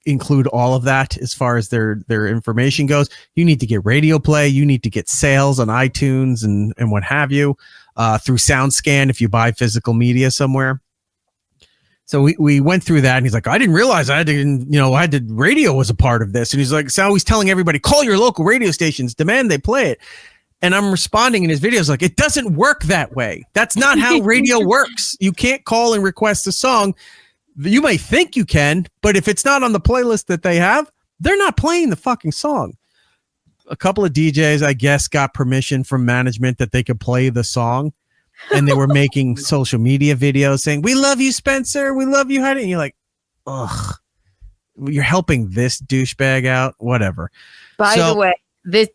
include all of that as far as their information goes. You need to get radio play. You need to get sales on iTunes and what have you through SoundScan if you buy physical media somewhere. So we went through that, and he's like, I didn't realize radio was a part of this. And he's like, so he's telling everybody, call your local radio stations, demand they play it. And I'm responding in his videos like, it doesn't work that way. That's not how radio works. You can't call and request a song. You may think you can, but if it's not on the playlist that they have, they're not playing the fucking song. A couple of DJs, I guess, got permission from management that they could play the song, and they were making social media videos saying, we love you, Spencer. We love you, Heidi. And you're like, ugh, you're helping this douchebag out? Whatever. By the way,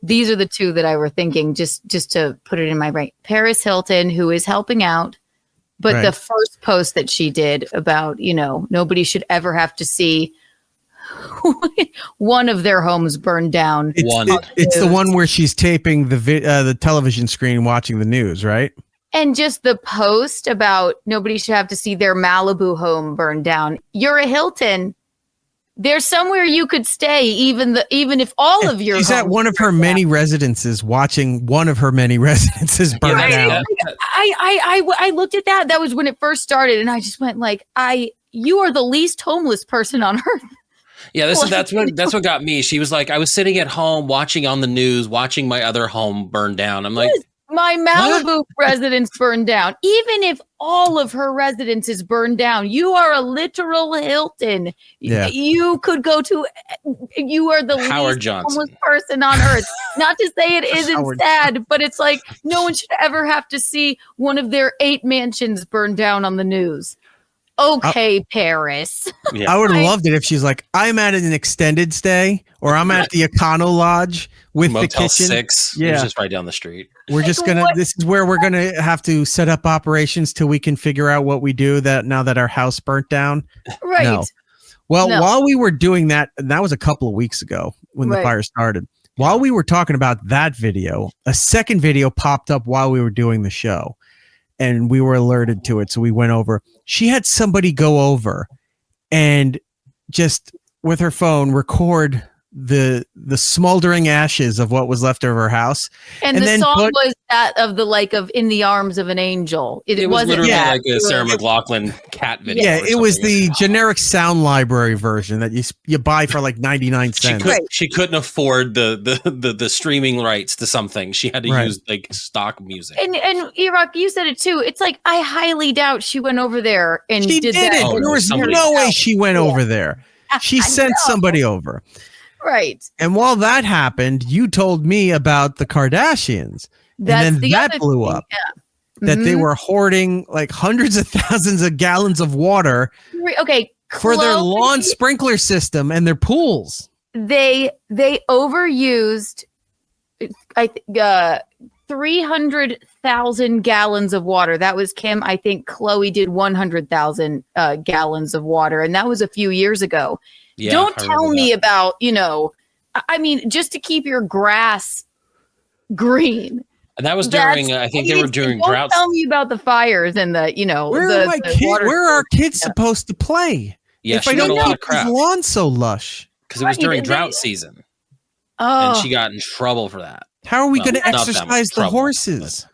these are the 2 that I were thinking, just to put it in my brain. Paris Hilton, who is helping out. But right. The first post that she did about, nobody should ever have to see one of their homes burned down. It's the one where she's taping the television screen watching the news, right? And just the post about nobody should have to see their Malibu home burned down. You're a Hilton. There's somewhere you could stay, even if all of your. She's at one of her many residences, watching one of her many residences burn down. I looked at that. That was when it first started, and I just went like, you are the least homeless person on earth. Yeah, that's what got me. She was like, I was sitting at home watching on the news, watching my other home burn down. I'm like, My Malibu residence burned down. Even if all of her residence is burned down, you are a literal Hilton. Yeah. You could go to, you are the Howard least Johnson. homeless person on earth. Not to say it isn't sad, but it's like no one should ever have to see one of their 8 mansions burned down on the news. Okay, Paris. Yeah. I would have loved it if she's like, I'm at an extended stay, or I'm at the Econo Lodge with Motel the kitchen. 6. Yeah. It's just right down the street. We're just this is where we're gonna have to set up operations till we can figure out what we do now that our house burnt down. Right. No. Well, while we were doing that, and that was a couple of weeks ago when the fire started. While we were talking about that video, a second video popped up while we were doing the show, and we were alerted to it. So we went over. She had somebody go over and just with her phone record the smoldering ashes of what was left of her house. And the song was that of the In the Arms of an Angel. It was wasn't literally like a Sarah McLachlan cat video. Yeah, it was the generic sound library version that you buy for like 99 cents. She couldn't afford the streaming rights to something. She had to use like stock music. And Iraq, you said it too. It's like I highly doubt she went over there and she did that. Oh, there was no way she went over there. She sent somebody over. Right. And while that happened, you told me about the Kardashians. And then that blew up. Yeah. That they were hoarding like hundreds of thousands of gallons of water for their lawn sprinkler system and their pools. They overused 300,000 gallons of water. That was Kim. I think Khloe did 100,000 gallons of water. And that was a few years ago. Yeah, don't tell me about, just to keep your grass green. And that was during, I think they were during droughts. Don't tell me about the fires and where are our kids supposed to play? Yeah, if I don't keep his lawn so lush. Because it was during drought season. Oh. And she got in trouble for that. How are we going to exercise the horses?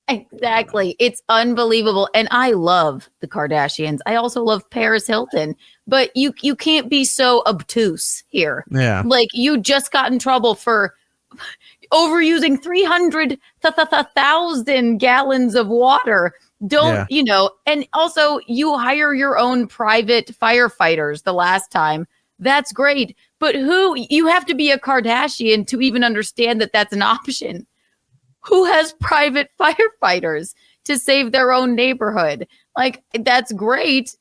Exactly. It's unbelievable. And I love the Kardashians. I also love Paris Hilton. But you can't be so obtuse here. Yeah. Like you just got in trouble for overusing 300,000 gallons of water. And also you hire your own private firefighters the last time. That's great. But you have to be a Kardashian to even understand that that's an option. Who has private firefighters to save their own neighborhood? Like, that's great.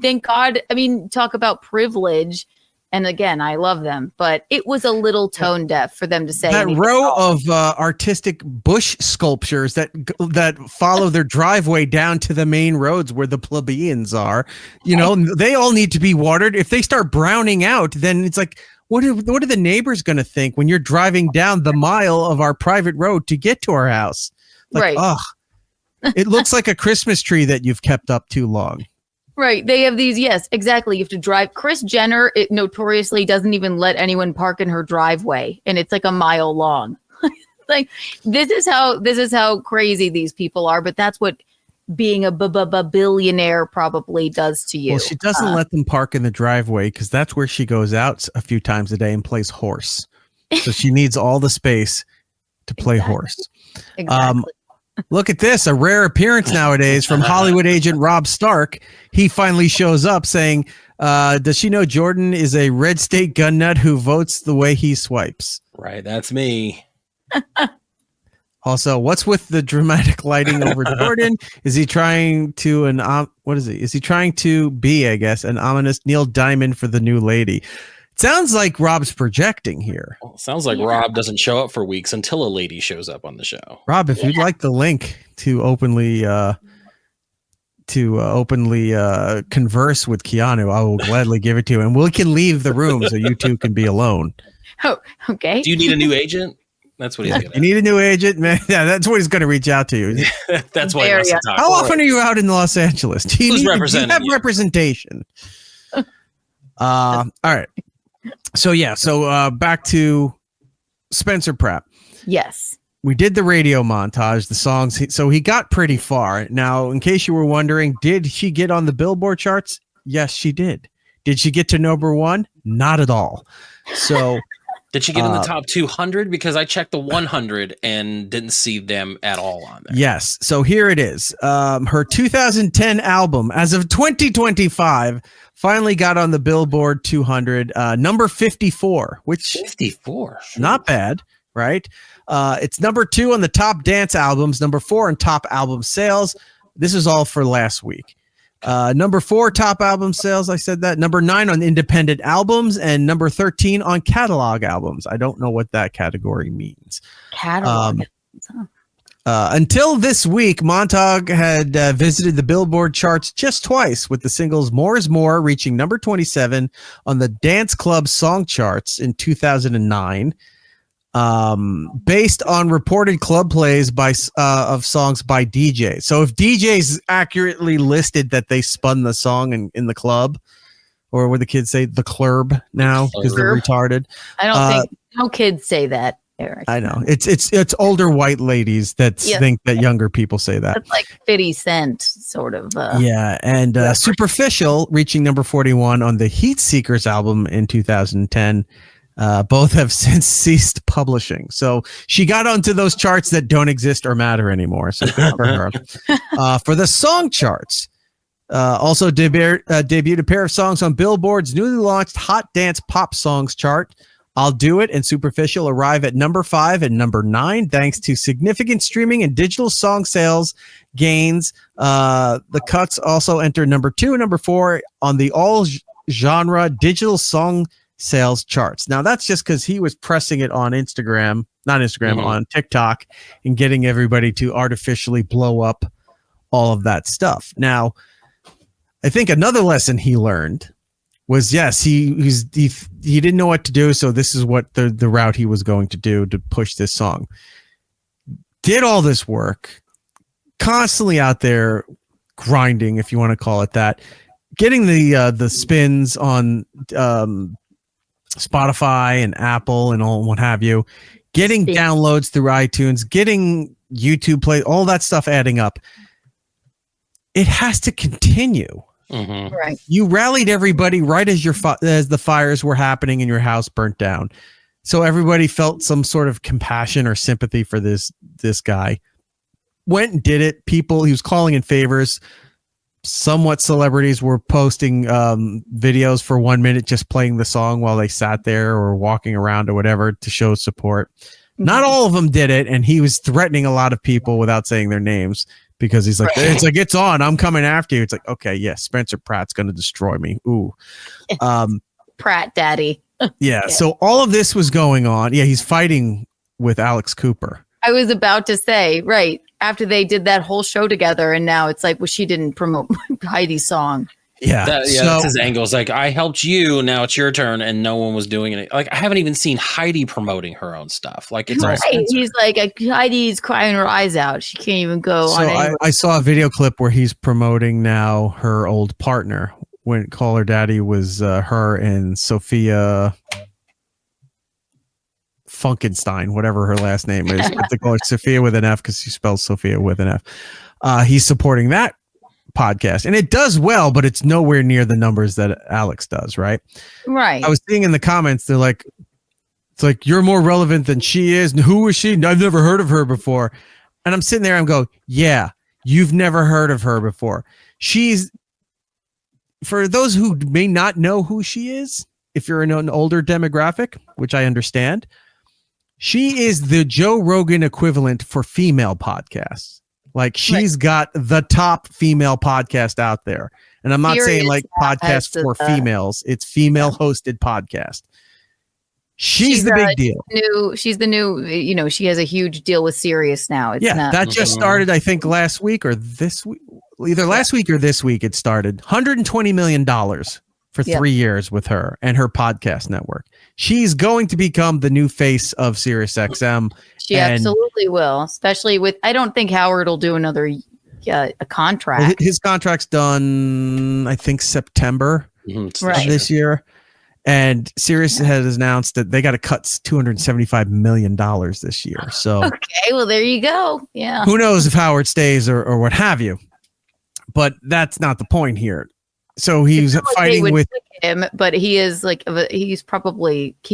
Thank God. I mean, talk about privilege. And again, I love them, but it was a little tone deaf for them to say that row of artistic bush sculptures that follow their driveway down to the main roads where the plebeians are. They all need to be watered. If they start browning out, then it's like, what are the neighbors going to think when you're driving down the mile of our private road to get to our house? Like, it looks like a Christmas tree that you've kept up too long. Right. They have these. Yes, exactly. You have to drive. Kris Jenner, it notoriously doesn't even let anyone park in her driveway. And it's like a mile long. Like this is how crazy these people are. But that's what being a billionaire probably does to you. Well, she doesn't let them park in the driveway because that's where she goes out a few times a day and plays horse. So she needs all the space to play horse. Exactly. Look at this, a rare appearance nowadays from Hollywood agent Rob Stark. He finally shows up saying, does she know Jordan is a red state gun nut who votes the way he swipes? Right, that's me. Also, what's with the dramatic lighting over Jordan? Is he trying to what is he? Is he trying to be, I guess, an ominous Neil Diamond for the new lady? Sounds like Rob's projecting here. Well, sounds like Rob doesn't show up for weeks until a lady shows up on the show. Rob, if you'd like the link to openly converse with Keanu, I will gladly give it to you, and we can leave the room so you two can be alone. Oh, okay. Do you need a new agent? That's what he's going to. You need a new agent, man. Yeah, that's what he's going to reach out to you. That's why he wants to talk. How often are you out in Los Angeles? Do you have representation? All right. So back to Spencer Pratt. Yes. We did the radio montage, the songs. So he got pretty far. Now, in case you were wondering, did she get on the Billboard charts? Yes, she did. Did she get to number one? Not at all. So Did she get in the top 200? Because I checked the 100 and didn't see them at all on there. Yes. So here it is. Her 2010 album, as of 2025, finally got on the Billboard 200, number 54, which 54, not bad, right? It's number 2 on the top dance albums, number 4 on top album sales. This is all for last week. Number 4 top album sales. I said that. Number 9 on independent albums and number 13 on catalog albums. I don't know what that category means. Catalog. Until this week, Montauk had visited the Billboard charts just twice with the singles More Is More reaching number 27 on the Dance Club Song Charts in 2009. Based on reported club plays of songs by DJs. So if DJs accurately listed that they spun the song in the club, or what the kids say, the club now because they're retarded. I don't think no kids say that, Eric. I know it's older white ladies that think that younger people say that. It's like 50 Cent sort of. And Superficial reaching number 41 on the Heat Seekers album in 2010. Both have since ceased publishing. So she got onto those charts that don't exist or matter anymore. So good for her. For the song charts, also debuted a pair of songs on Billboard's newly launched Hot Dance Pop Songs chart. I'll Do It and Superficial arrive at number 5 and number 9, thanks to significant streaming and digital song sales gains. The cuts also enter number 2 and number 4 on the all genre digital song sales charts. Now that's just because he was pressing it on on TikTok and getting everybody to artificially blow up all of that stuff. Now, I think another lesson he learned was, yes, he didn't know what to do, so this is what the route he was going to do to push this song. Did all this work, constantly out there grinding, if you want to call it that, getting the spins on Spotify and Apple and all what have you, getting downloads through iTunes, getting YouTube play, all that stuff adding up. It has to continue. Mm-hmm. Right. You rallied everybody right as as the fires were happening and your house burnt down. So everybody felt some sort of compassion or sympathy for this guy. Went and did it. He was calling in favors. Somewhat celebrities were posting videos for 1 minute just playing the song while they sat there or walking around or whatever to show support. Mm-hmm. Not all of them did it, and he was threatening a lot of people without saying their names because he's like, it's on, I'm coming after you. It's like, okay, yeah, Spencer Pratt's going to destroy me. Ooh. Pratt daddy. Yeah, so all of this was going on. Yeah, he's fighting with Alex Cooper. I was about to say, right, after they did that whole show together, and now it's like, well, she didn't promote Heidi's song. Yeah, that's his angle. It's like, I helped you, now it's your turn, and no one was doing it. Like, I haven't even seen Heidi promoting her own stuff. Like, it's right. He's like, Heidi's crying her eyes out. She can't even go on. So I saw a video clip where he's promoting now her old partner. When Call Her Daddy was her and Sophia Funkenstein, whatever her last name is, but they call her Sophia with an F because she spells Sophia with an F. He's supporting that podcast, and it does well, but it's nowhere near the numbers that Alex does. Right. I was seeing in the comments, they're like, it's like, you're more relevant than she is. And who is she? I've never heard of her before. And I'm sitting there, I'm going, yeah, you've never heard of her before. She's, for those who may not know who she is, if you're in an older demographic, which I understand, she is the Joe Rogan equivalent for female podcasts. Like, she's got the top female podcast out there. And I'm not saying like podcast for females. It's female hosted podcast. She's the big deal. She's the new, she has a huge deal with Sirius now. That just started, I think, last week or this week. Either last week or this week it started. $120 million for 3 years with her and her podcast network. She's going to become the new face of Sirius XM. She absolutely will, especially with, I don't think Howard will do another a contract. Well, his contract's done, I think, September of this year. And Sirius has announced that they got to cut $275 million this year. So okay, well, there you go. Yeah. Who knows if Howard stays or what have you. But that's not the point here. So he's fighting with him, but he is like he's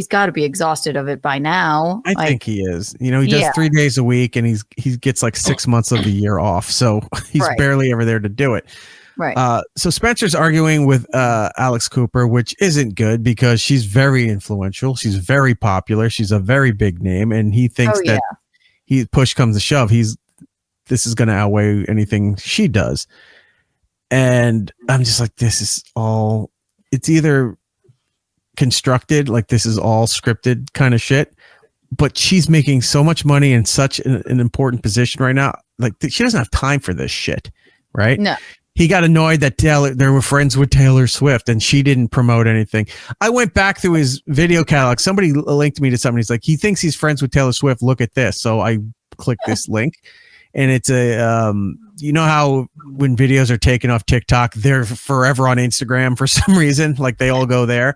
got to be exhausted of it by now. I think he is. He does 3 days a week, and he gets like 6 months of the year off, so he's barely ever there to do it. Right. So Spencer's arguing with Alex Cooper, which isn't good because she's very influential. She's very popular. She's a very big name, and he thinks that push comes to shove. This is going to outweigh anything she does. And I'm just like, it's either constructed, like this is all scripted kind of shit, but she's making so much money in such an important position right now. Like she doesn't have time for this shit. Right. No. He got annoyed that they were friends with Taylor Swift and she didn't promote anything. I went back through his video catalog. Somebody linked me to something. He's like, he thinks he's friends with Taylor Swift. Look at this. So I clicked this link. And it's you know how when videos are taken off TikTok, they're forever on Instagram for some reason, like they all go there.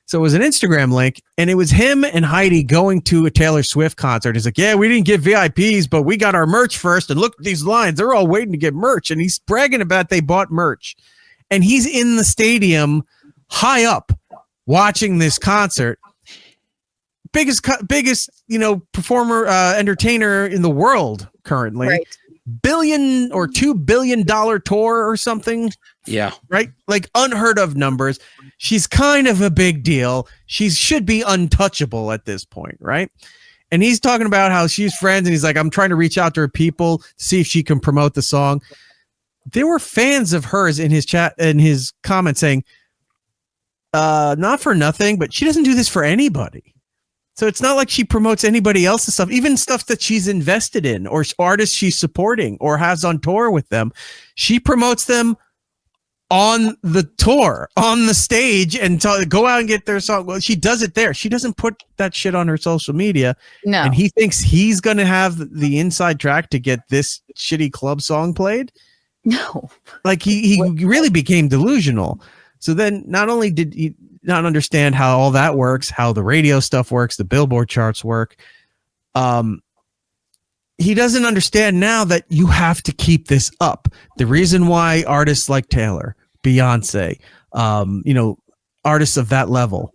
So it was an Instagram link, and it was him and Heidi going to a Taylor Swift concert. He's like, yeah, we didn't get VIPs, but we got our merch first. And look at these lines. They're all waiting to get merch. And he's bragging about they bought merch. And he's in the stadium high up watching this concert. Biggest, performer, entertainer in the world currently. Right. $1 or $2 billion tour or something. Yeah. Right. Like unheard of numbers. She's kind of a big deal. She should be untouchable at this point. Right. And he's talking about how she's friends. And he's like, I'm trying to reach out to her people to see if she can promote the song. There were fans of hers in his chat and his comments saying, not for nothing, but she doesn't do this for anybody. So it's not like she promotes anybody else's stuff, even stuff that she's invested in or artists she's supporting or has on tour with them. She promotes them on the tour, on the stage, and go out and get their song. Well, she does it there. She doesn't put that shit on her social media. No. And he thinks he's going to have the inside track to get this shitty club song played. No. Like he really became delusional. So then not only did he not understand how all that works, how the radio stuff works, the Billboard charts work. He doesn't understand now that you have to keep this up. The reason why artists like Taylor, Beyonce, artists of that level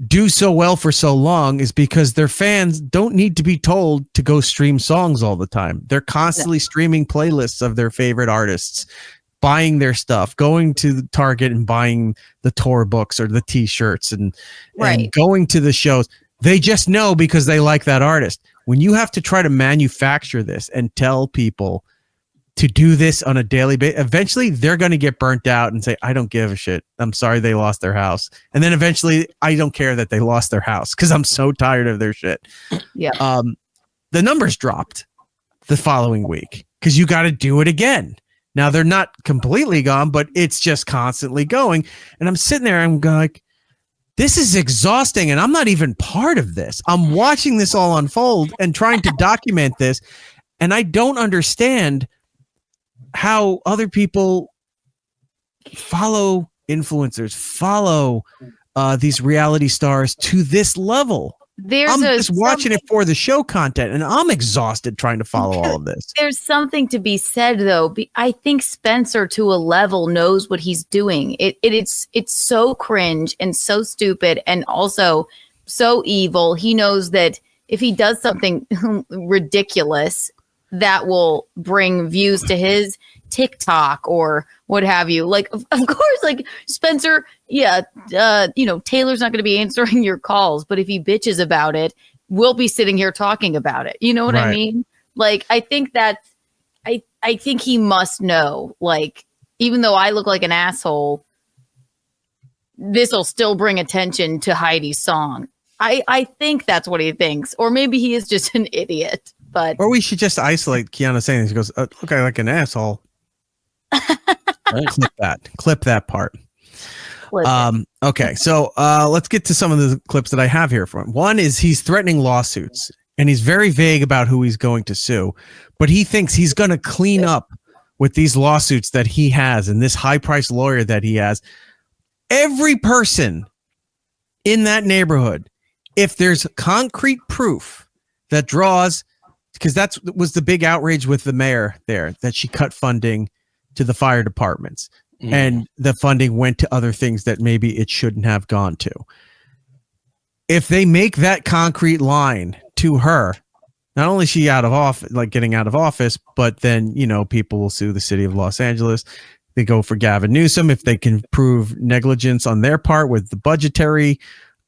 do so well for so long is because their fans don't need to be told to go stream songs all the time. They're constantly streaming playlists of their favorite artists, buying their stuff, going to the Target and buying the tour books or the t-shirts and going to the shows. They just know because they like that artist. When you have to try to manufacture this and tell people to do this on a daily basis, eventually they're going to get burnt out and say, I don't give a shit. I'm sorry they lost their house. And then eventually I don't care that they lost their house because I'm so tired of their shit. Yeah. The numbers dropped the following week because you got to do it again. Now they're not completely gone, but it's just constantly going. And I'm sitting there, I'm like, this is exhausting. And I'm not even part of this. I'm watching this all unfold and trying to document this. And I don't understand how other people follow influencers, follow these reality stars to this level. I'm just watching it for the show content, and I'm exhausted trying to follow all of this. There's something to be said, though. I think Spencer, to a level, knows what he's doing. It's so cringe and so stupid and also so evil. He knows that if he does something ridiculous, that will bring views to his TikTok or what have you. Like, of course, like Spencer, Taylor's not going to be answering your calls, but if he bitches about it, we'll be sitting here talking about it. You know what I mean? Like, I think I think he must know, like, even though I look like an asshole, this will still bring attention to Heidi's song. I think that's what he thinks. Or maybe he is just an idiot. Or we should just isolate Keanu saying this. He goes, look, I like an asshole. Clip that part. Okay, so let's get to some of the clips that I have here from him. One is he's threatening lawsuits, and he's very vague about who he's going to sue, but he thinks he's going to clean up with these lawsuits that he has and this high-priced lawyer that he has. Every person in that neighborhood, if there's concrete proof that draws, because was the big outrage with the mayor there, that she cut funding to the fire departments. and the funding went to other things that maybe it shouldn't have gone to. If they make that concrete line to her, not only is she out of office, like getting out of office, but then, people will sue the city of Los Angeles. They go for Gavin Newsom if they can prove negligence on their part with the budgetary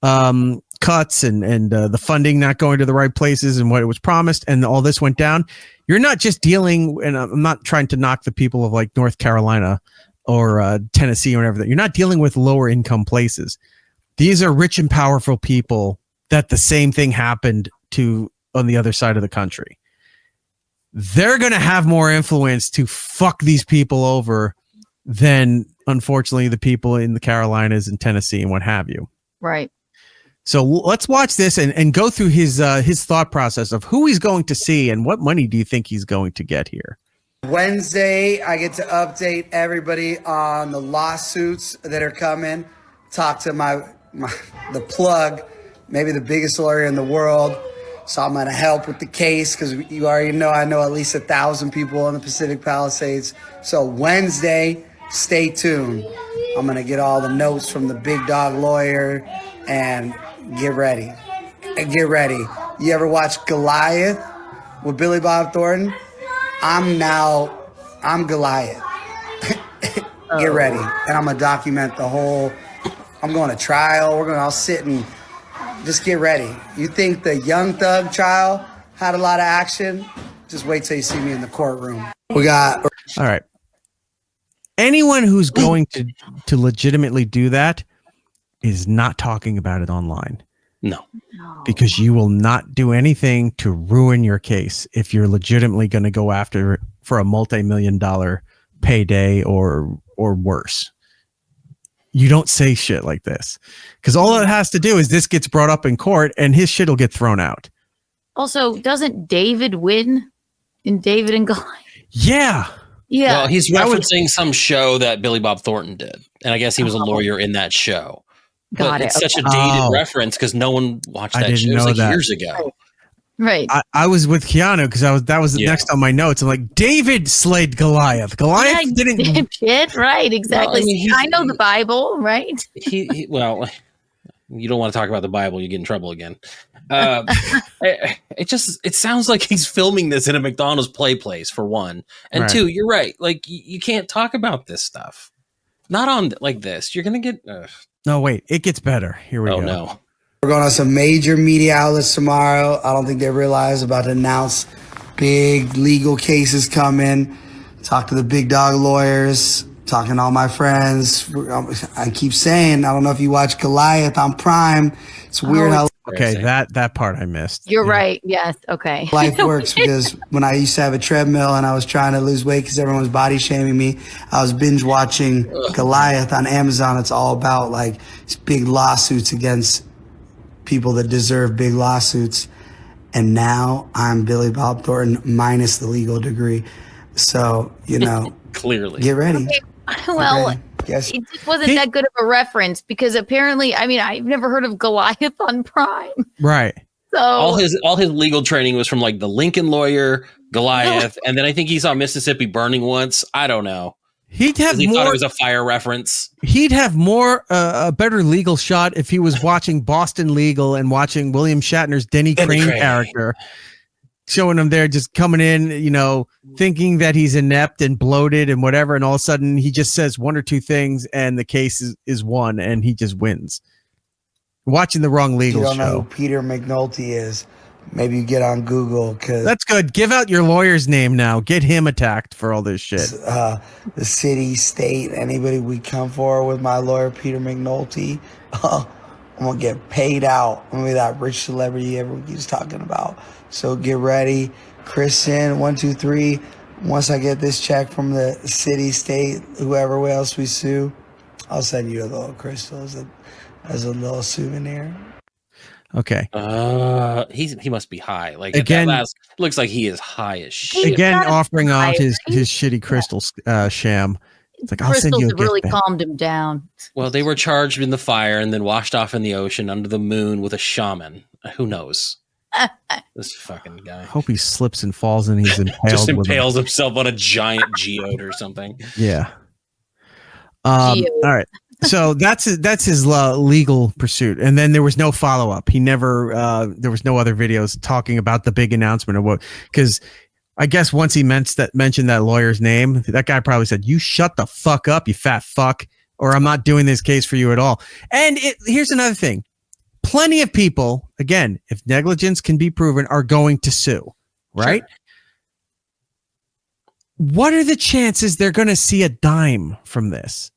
cuts and the funding not going to the right places and what it was promised, and all this went down. You're not just dealing, and I'm not trying to knock the people of like North Carolina or Tennessee or whatever. You're not dealing with lower income places. These are rich and powerful people that the same thing happened to on the other side of the country. They're going to have more influence to fuck these people over than, unfortunately, the people in the Carolinas and Tennessee and what have you. Right. So let's watch this and go through his thought process of who he's going to see and what money do you think he's going to get here. Wednesday, I get to update everybody on the lawsuits that are coming. Talk to the plug, maybe the biggest lawyer in the world. So I'm going to help with the case because you already know I know at least 1,000 people in the Pacific Palisades. So Wednesday, stay tuned. I'm going to get all the notes from the big dog lawyer and get ready. Get ready. You ever watch Goliath with Billy Bob Thornton? I'm Goliath. Get ready. And I'm going to document the whole, I'm going to trial. We're going to all sit and just get ready. You think the Young Thug trial had a lot of action? Just wait till you see me in the courtroom. All right. Anyone who's going to legitimately do that is not talking about it online. No. Because you will not do anything to ruin your case if you're legitimately going to go after for a multi-million-dollar payday or worse. You don't say shit like this because all it has to do is this gets brought up in court and his shit will get thrown out. Also, doesn't David win in David and Goliath? Yeah. Yeah. Well, he's referencing some show that Billy Bob Thornton did. And I guess he was a lawyer in that show. But it's such a dated reference because no one watched that show. It was like years ago. Right. I was with Keanu because that was next on my notes. I'm like, David slayed Goliath. Goliath didn't shit. Right. Exactly. Well, I know the Bible. Right. Well, you don't want to talk about the Bible. You get in trouble again. It sounds like he's filming this in a McDonald's play place for one, and two. You're right. Like you can't talk about this stuff. Not on like this. You're gonna get. No, wait. It gets better. Here we go. Oh no. We're going on some major media outlets tomorrow. I don't think they realize about to announce big legal cases coming. Talk to the big dog lawyers, talking to all my friends. I keep saying, I don't know if you watch Goliath on Prime. It's weird how... Okay, that part I missed. You're right. Yes. Okay. Life works because when I used to have a treadmill and I was trying to lose weight because everyone was body shaming me, I was binge watching Goliath on Amazon. It's all about like these big lawsuits against people that deserve big lawsuits. And now I'm Billy Bob Thornton minus the legal degree. So, clearly get ready. Okay. Well, yes. It just wasn't that good of a reference because apparently, I've never heard of Goliath on Prime. Right. So all his legal training was from like the Lincoln Lawyer, Goliath, and then I think he saw Mississippi Burning once. I don't know. He'd have he more. Thought it was a fire reference. He'd have more a better legal shot if he was watching Boston Legal and watching William Shatner's Denny Crane character, showing him there just coming in, thinking that he's inept and bloated and whatever, and all of a sudden he just says one or two things and the case is won and he just wins. Watching the wrong legal show. You don't know who Peter McNulty is. Maybe you get on Google. That's good. Give out your lawyer's name now. Get him attacked for all this shit. The city, state, anybody we come for with my lawyer, Peter McNulty, I'm going to get paid out. I'm going to be that rich celebrity everyone keeps talking about. So get ready. Kristen, 1, 2, 3. Once I get this check from the city, state, whoever else we sue, I'll send you a little crystal as a little souvenir. Okay. He must be high. Like again, looks like he is high as shit. Again, offering out his shitty crystal sham. It's like, I'll send you a gift really back. Calmed him down. Well, they were charged in the fire and then washed off in the ocean under the moon with a shaman. Who knows? This fucking guy. Hope he slips and falls and he's impaled. Just impales himself on a giant geode or something. Yeah. All right. So that's his legal pursuit, and then there was no follow up. He never. There was no other videos talking about the big announcement of what, because I guess once he mentioned that lawyer's name, that guy probably said, "You shut the fuck up, you fat fuck, or I'm not doing this case for you at all." And here's another thing: plenty of people, again, if negligence can be proven, are going to sue, right? Sure. What are the chances they're going to see a dime from this?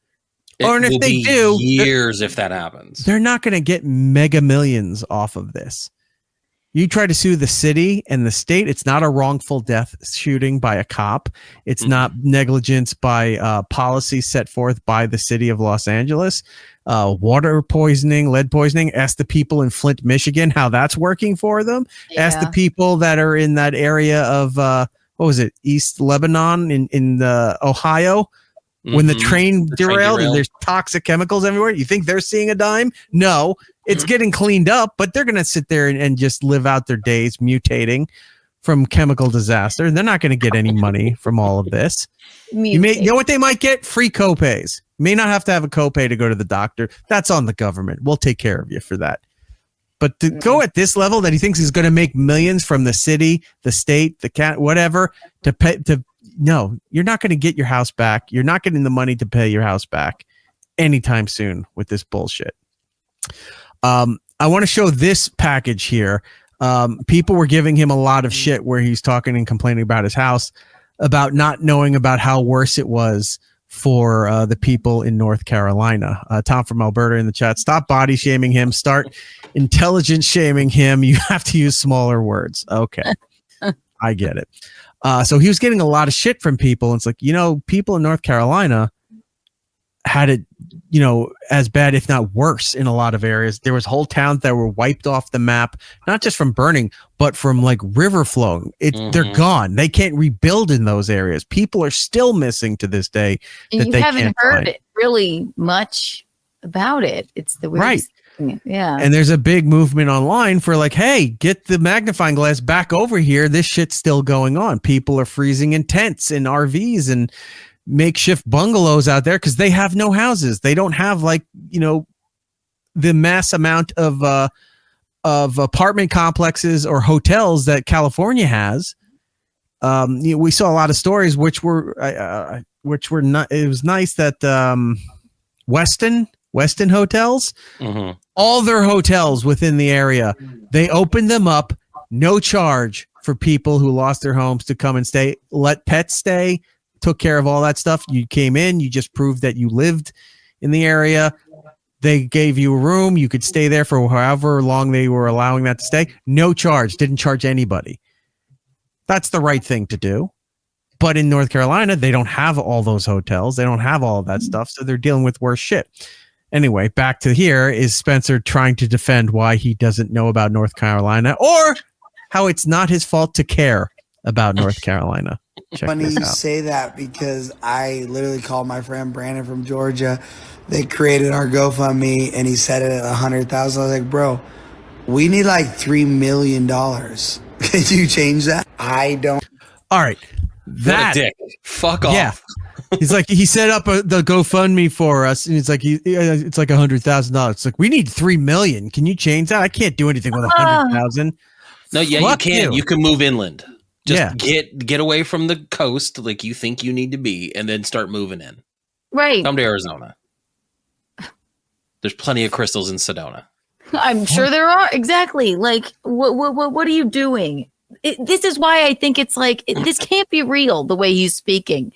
Or if they do, years if that happens, they're not going to get mega millions off of this. You try to sue the city and the state, it's not a wrongful death shooting by a cop. It's not negligence by policy set forth by the city of Los Angeles. Water poisoning, lead poisoning. Ask the people in Flint, Michigan, how that's working for them. Yeah. Ask the people that are in that area of what was it, East Lebanon in Ohio. When the train derailed and there's toxic chemicals everywhere, you think they're seeing a dime? No, it's getting cleaned up, but they're going to sit there and just live out their days mutating from chemical disaster. They're not going to get any money from all of this. You know what they might get? Free copays. You may not have to have a copay to go to the doctor. That's on the government. We'll take care of you for that. But to go at this level that he thinks he's going to make millions from the city, the state, the cat, whatever, to pay to. No, you're not going to get your house back. You're not getting the money to pay your house back anytime soon with this bullshit. I want to show this package here. People were giving him a lot of shit where he's talking and complaining about his house, about not knowing about how worse it was for the people in North Carolina. Tom from Alberta in the chat. Stop body shaming him. Start intelligence shaming him. You have to use smaller words. Okay. I get it. So he was getting a lot of shit from people. It's like, people in North Carolina had it, as bad, if not worse in a lot of areas. There was whole towns that were wiped off the map, not just from burning, but from like river flowing. They're gone. They can't rebuild in those areas. People are still missing to this day. And you haven't heard it really much about it. It's the weirdest thing. Yeah. And there's a big movement online for like, hey, get the magnifying glass back over here. This shit's still going on. People are freezing in tents and RVs and makeshift bungalows out there because they have no houses. They don't have the mass amount of apartment complexes or hotels that California has. We saw a lot of stories which were not. It was nice that Westin hotels, all their hotels within the area, they opened them up, no charge for people who lost their homes to come and stay, let pets stay, took care of all that stuff. You came in, you just proved that you lived in the area. They gave you a room. You could stay there for however long they were allowing that to stay. No charge, didn't charge anybody. That's the right thing to do. But in North Carolina, they don't have all those hotels. They don't have all of that stuff. So they're dealing with worse shit. Anyway, back to here is Spencer trying to defend why he doesn't know about North Carolina or how it's not his fault to care about North Carolina. Funny you say that because I literally called my friend Brandon from Georgia. They created our GoFundMe and he set it at 100,000. I was like, bro, we need like $3 million. Can you change that? I don't. All right. What a dick. Fuck off. Yeah. He's like, he set up the GoFundMe for us, and it's like it's like $100,000. It's like, we need $3 million. Can you change that? I can't do anything with 100,000. No, yeah, fuck you can. You can move inland. Just get away from the coast, like you think you need to be, and then start moving in. Right. Come to Arizona. There's plenty of crystals in Sedona. I'm sure there are. Exactly. Like, what are you doing? This is why I think it's like this can't be real. The way he's speaking.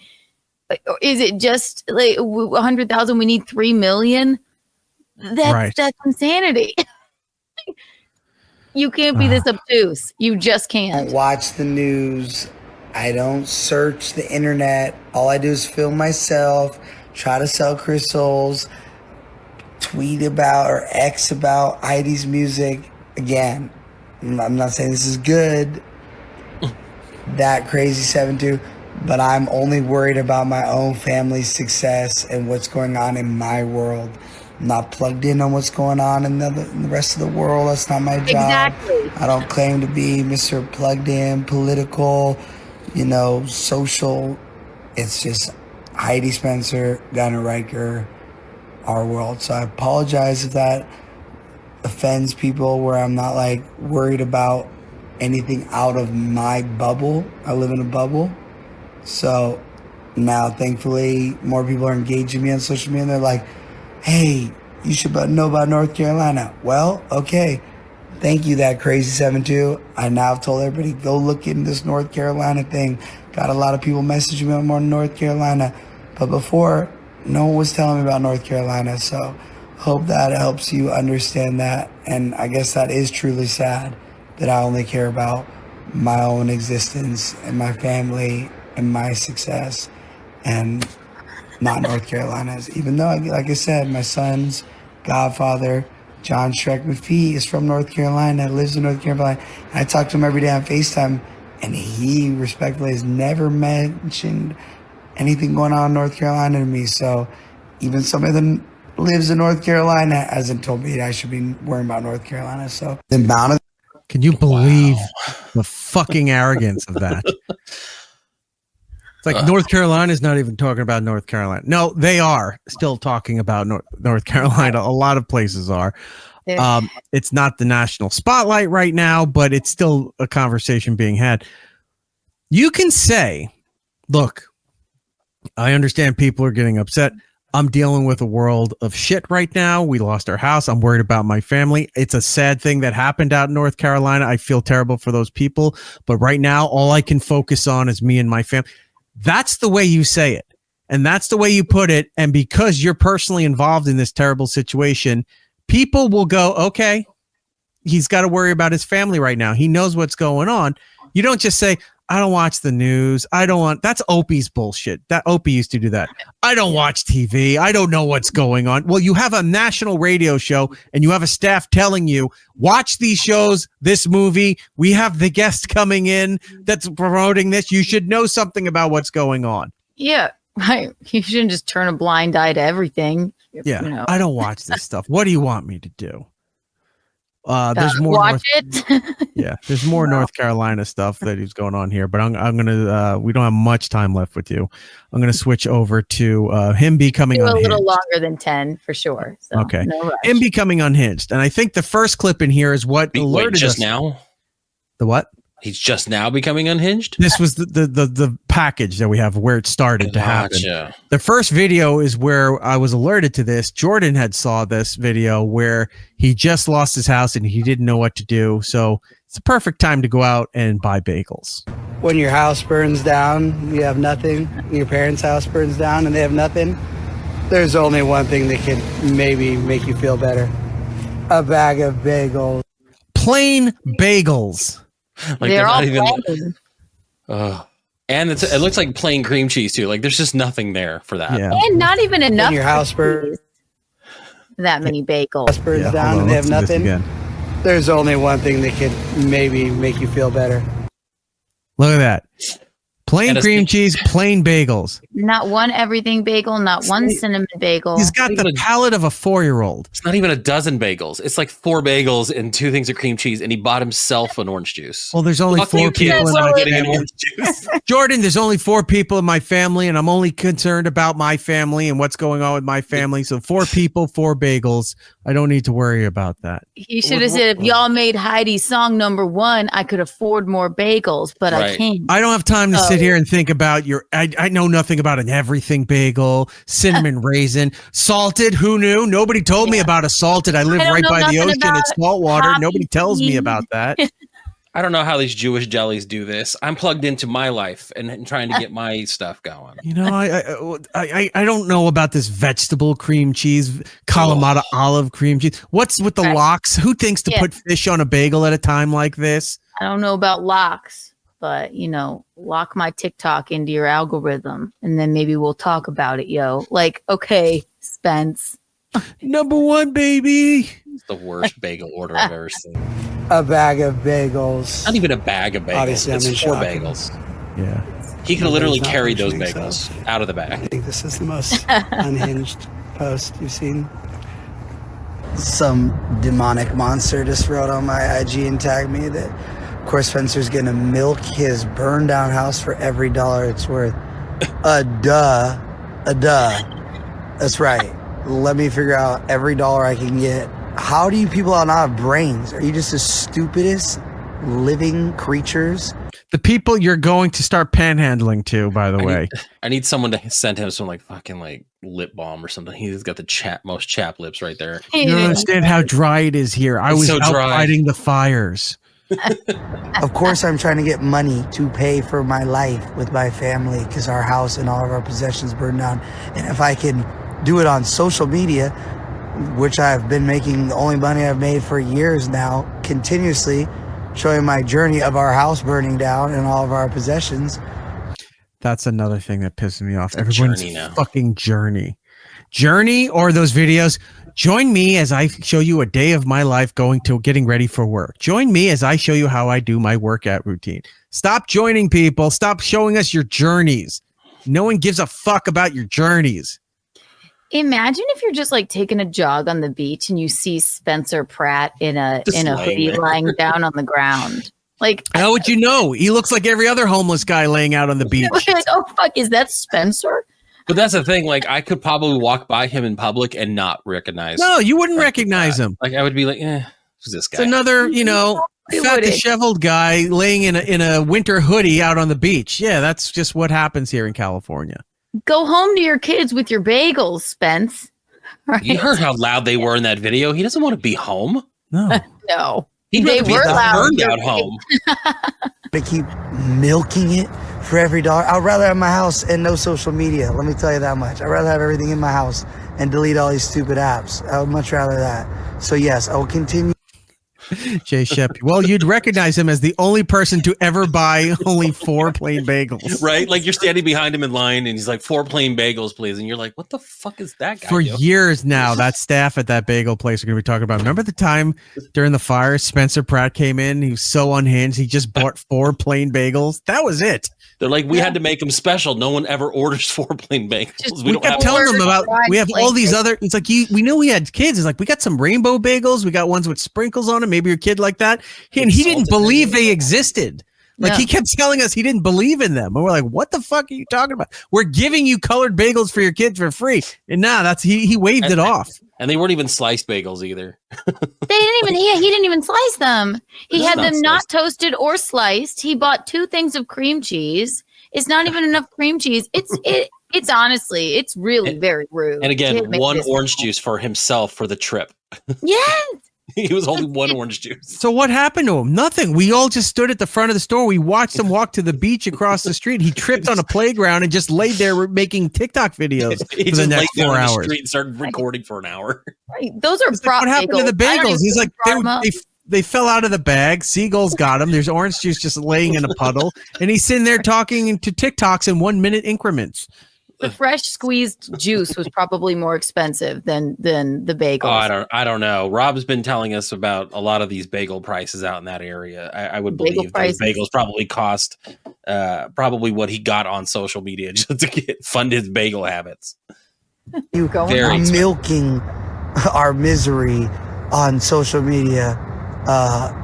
Is it just like 100,000? We need 3 million. That's insanity. You can't be this obtuse. You just can't. I don't watch the news. I don't search the internet. All I do is film myself, try to sell crystals, tweet about or X about Heidi's music. Again, I'm not saying this is good. That crazy 7-2. But I'm only worried about my own family's success and what's going on in my world. I'm not plugged in on what's going on in the rest of the world. That's not my job. Exactly. I don't claim to be Mr. Plugged In, political, social. It's just Heidi Spencer down in Riker, our world. So I apologize if that offends people where I'm not like worried about anything out of my bubble. I live in a bubble. So now, thankfully, more people are engaging me on social media. And they're like, hey, you should know about North Carolina. Well, okay. Thank you, that crazy 7-2. I now have told everybody, go look into this North Carolina thing. Got a lot of people messaging me more North Carolina. But before, no one was telling me about North Carolina. So hope that helps you understand that. And I guess that is truly sad that I only care about my own existence and my family and my success and not North Carolina's. Even though, like I said, my son's godfather, John Shrek McPhee, is from North Carolina, lives in North Carolina. And I talk to him every day on FaceTime, and he respectfully has never mentioned anything going on in North Carolina to me. So even somebody that lives in North Carolina hasn't told me I should be worrying about North Carolina. So the amount of... Can you believe the fucking arrogance of that? It's like North Carolina is not even talking about North Carolina. No, they are still talking about North Carolina. A lot of places are. It's not the national spotlight right now, but it's still a conversation being had. You can say, look, I understand people are getting upset. I'm dealing with a world of shit right now. We lost our house. I'm worried about my family. It's a sad thing that happened out in North Carolina. I feel terrible for those people. But right now, all I can focus on is me and my family. That's the way you say it. And that's the way you put it. And because you're personally involved in this terrible situation, people will go, okay, he's got to worry about his family right now. He knows what's going on. You don't just say, I don't watch the news. That's Opie's bullshit. That Opie used to do that. I don't watch TV. I don't know what's going on. Well, you have a national radio show and you have a staff telling you, watch these shows, this movie. We have the guest coming in that's promoting this. You should know something about what's going on. Yeah, right. You shouldn't just turn a blind eye to everything. Yeah. You know. I don't watch this stuff. What do you want me to do? There's more. There's more North Carolina stuff that is going on here, but I'm gonna. We don't have much time left with you. I'm gonna switch over to him becoming unhinged. A little longer than 10 for sure. So okay, no rush. Him becoming unhinged, and I think the first clip in here is what alerted us. Just now. The what? He's just now becoming unhinged? This was the package that we have where it started to happen. The first video is where I was alerted to this. Jordan had saw this video where he just lost his house and he didn't know what to do. So it's the perfect time to go out and buy bagels. When your house burns down, you have nothing. Your parents' house burns down and they have nothing. There's only one thing that can maybe make you feel better. A bag of bagels. Plain bagels. Like they're all even, and it looks like plain cream cheese too. Like there's just nothing there for that. Yeah. And not even enough. When your house burns, that many bagels. House burns down and they have nothing. There's only one thing that can maybe make you feel better. Look at that. Plain cream cheese, plain bagels. Not one everything bagel, not one cinnamon bagel. He's got the palate of a 4-year-old. It's not even a dozen bagels. It's like 4 bagels and 2 things of cream cheese, and he bought himself an orange juice. Well, there's only 4 people in my getting an orange juice. Jordan, there's only 4 people in my family, and I'm only concerned about my family and what's going on with my family. So 4 people, 4 bagels. I don't need to worry about that. He should have said, if y'all made Heidi's song #1, I could afford more bagels, but I can't. I don't have time to sit here and think about I know nothing about an everything bagel, cinnamon raisin, salted. Who knew? Nobody told me about a salted. I live right by the ocean. It's salt water. Nobody tells me about that. I don't know how these Jewish jellies do this. I'm plugged into my life and trying to get my stuff going. You know, I don't know about this vegetable cream cheese, Kalamata olive cream cheese. What's with the lox? Who thinks to put fish on a bagel at a time like this? I don't know about lox, but lock my TikTok into your algorithm, and then maybe we'll talk about it, yo. Like, okay, Spence. #1, baby. It's the worst bagel order I've ever seen. A bag of bagels. Not even a bag of bagels. Obviously, it's 4 bagels. Yeah. He could literally carry those bagels out of the bag. I think this is the most unhinged post you've seen. Some demonic monster just wrote on my IG and tagged me that, of course, Spencer's going to milk his burned down house for every dollar it's worth. Duh. That's right. Let me figure out every dollar I can get. How do you people not have brains? Are you just the stupidest living creatures? The people you're going to start panhandling to, by the way. I need someone to send him some fucking lip balm or something. He's got the most chapped lips right there. You don't understand how dry it is here. I was out fighting the fires. Of course, I'm trying to get money to pay for my life with my family because our house and all of our possessions burned down. And if I can do it on social media, which I've been making the only money I've made for years now, continuously showing my journey of our house burning down and all of our possessions. That's another thing that pisses me off. Everyone's fucking journey or those videos. Join me as I show you a day of my life getting ready for work. Join me as I show you how I do my workout routine. Stop joining people. Stop showing us your journeys. No one gives a fuck about your journeys. Imagine if you're just taking a jog on the beach and you see Spencer Pratt in a hoodie lying down on the ground. How would you know? He looks like every other homeless guy laying out on the beach. Oh fuck, is that Spencer? But that's the thing. I could probably walk by him in public and not recognize. No, you wouldn't recognize him. I would be who's this guy? It's another, fat disheveled guy laying in a winter hoodie out on the beach. Yeah, that's just what happens here in California. Go home to your kids with your bagels, Spence. Right? You heard how loud they were in that video. He doesn't want to be home. No. No. They were loud. Out home. They keep milking it for every dollar. I'd rather have my house and no social media. Let me tell you that much. I'd rather have everything in my house and delete all these stupid apps. I would much rather that. So yes, I will continue. Jay Shep. Well, you'd recognize him as the only person to ever buy only 4 plain bagels. Right? You're standing behind him in line and he's like, 4 plain bagels, please. And you're like, what the fuck is that guy For years now, that staff at that bagel place are going to be talking about. Remember the time during the fire, Spencer Pratt came in? He was so unhinged. He just bought 4 plain bagels. That was it. They're like, we had to make them special. No one ever orders 4 plain bagels. We kept telling them about, we have all these other, it's like, we knew we had kids. It's like, we got some rainbow bagels. We got ones with sprinkles on them. Maybe your kid like that. And he didn't believe they existed. He kept telling us he didn't believe in them. And we're like, what the fuck are you talking about? We're giving you colored bagels for your kids for free. And now he waved it off. And they weren't even sliced bagels either. He didn't even slice them. He had them not toasted or sliced. He bought 2 things of cream cheese. It's not even enough cream cheese. It's honestly, it's really very rude. And again, 1 orange juice for himself for the trip. Yes. He was holding 1 orange juice. So what happened to him? Nothing. We all just stood at the front of the store. We watched him walk to the beach across the street. He tripped on a playground and just laid there making TikTok videos for the next 4 hours. The street and started recording for an hour. Right. Those are prop what happened bagels. To the bagels? He's like, they fell out of the bag. Seagulls got them. There's orange juice just laying in a puddle. And he's sitting there talking to TikToks in 1-minute increments. The fresh squeezed juice was probably more expensive than the bagels. Oh, I don't know. Rob's been telling us about a lot of these bagel prices out in that area. I would believe those bagels probably cost probably what he got on social media just to fund his bagel habits. You milking our misery on social media.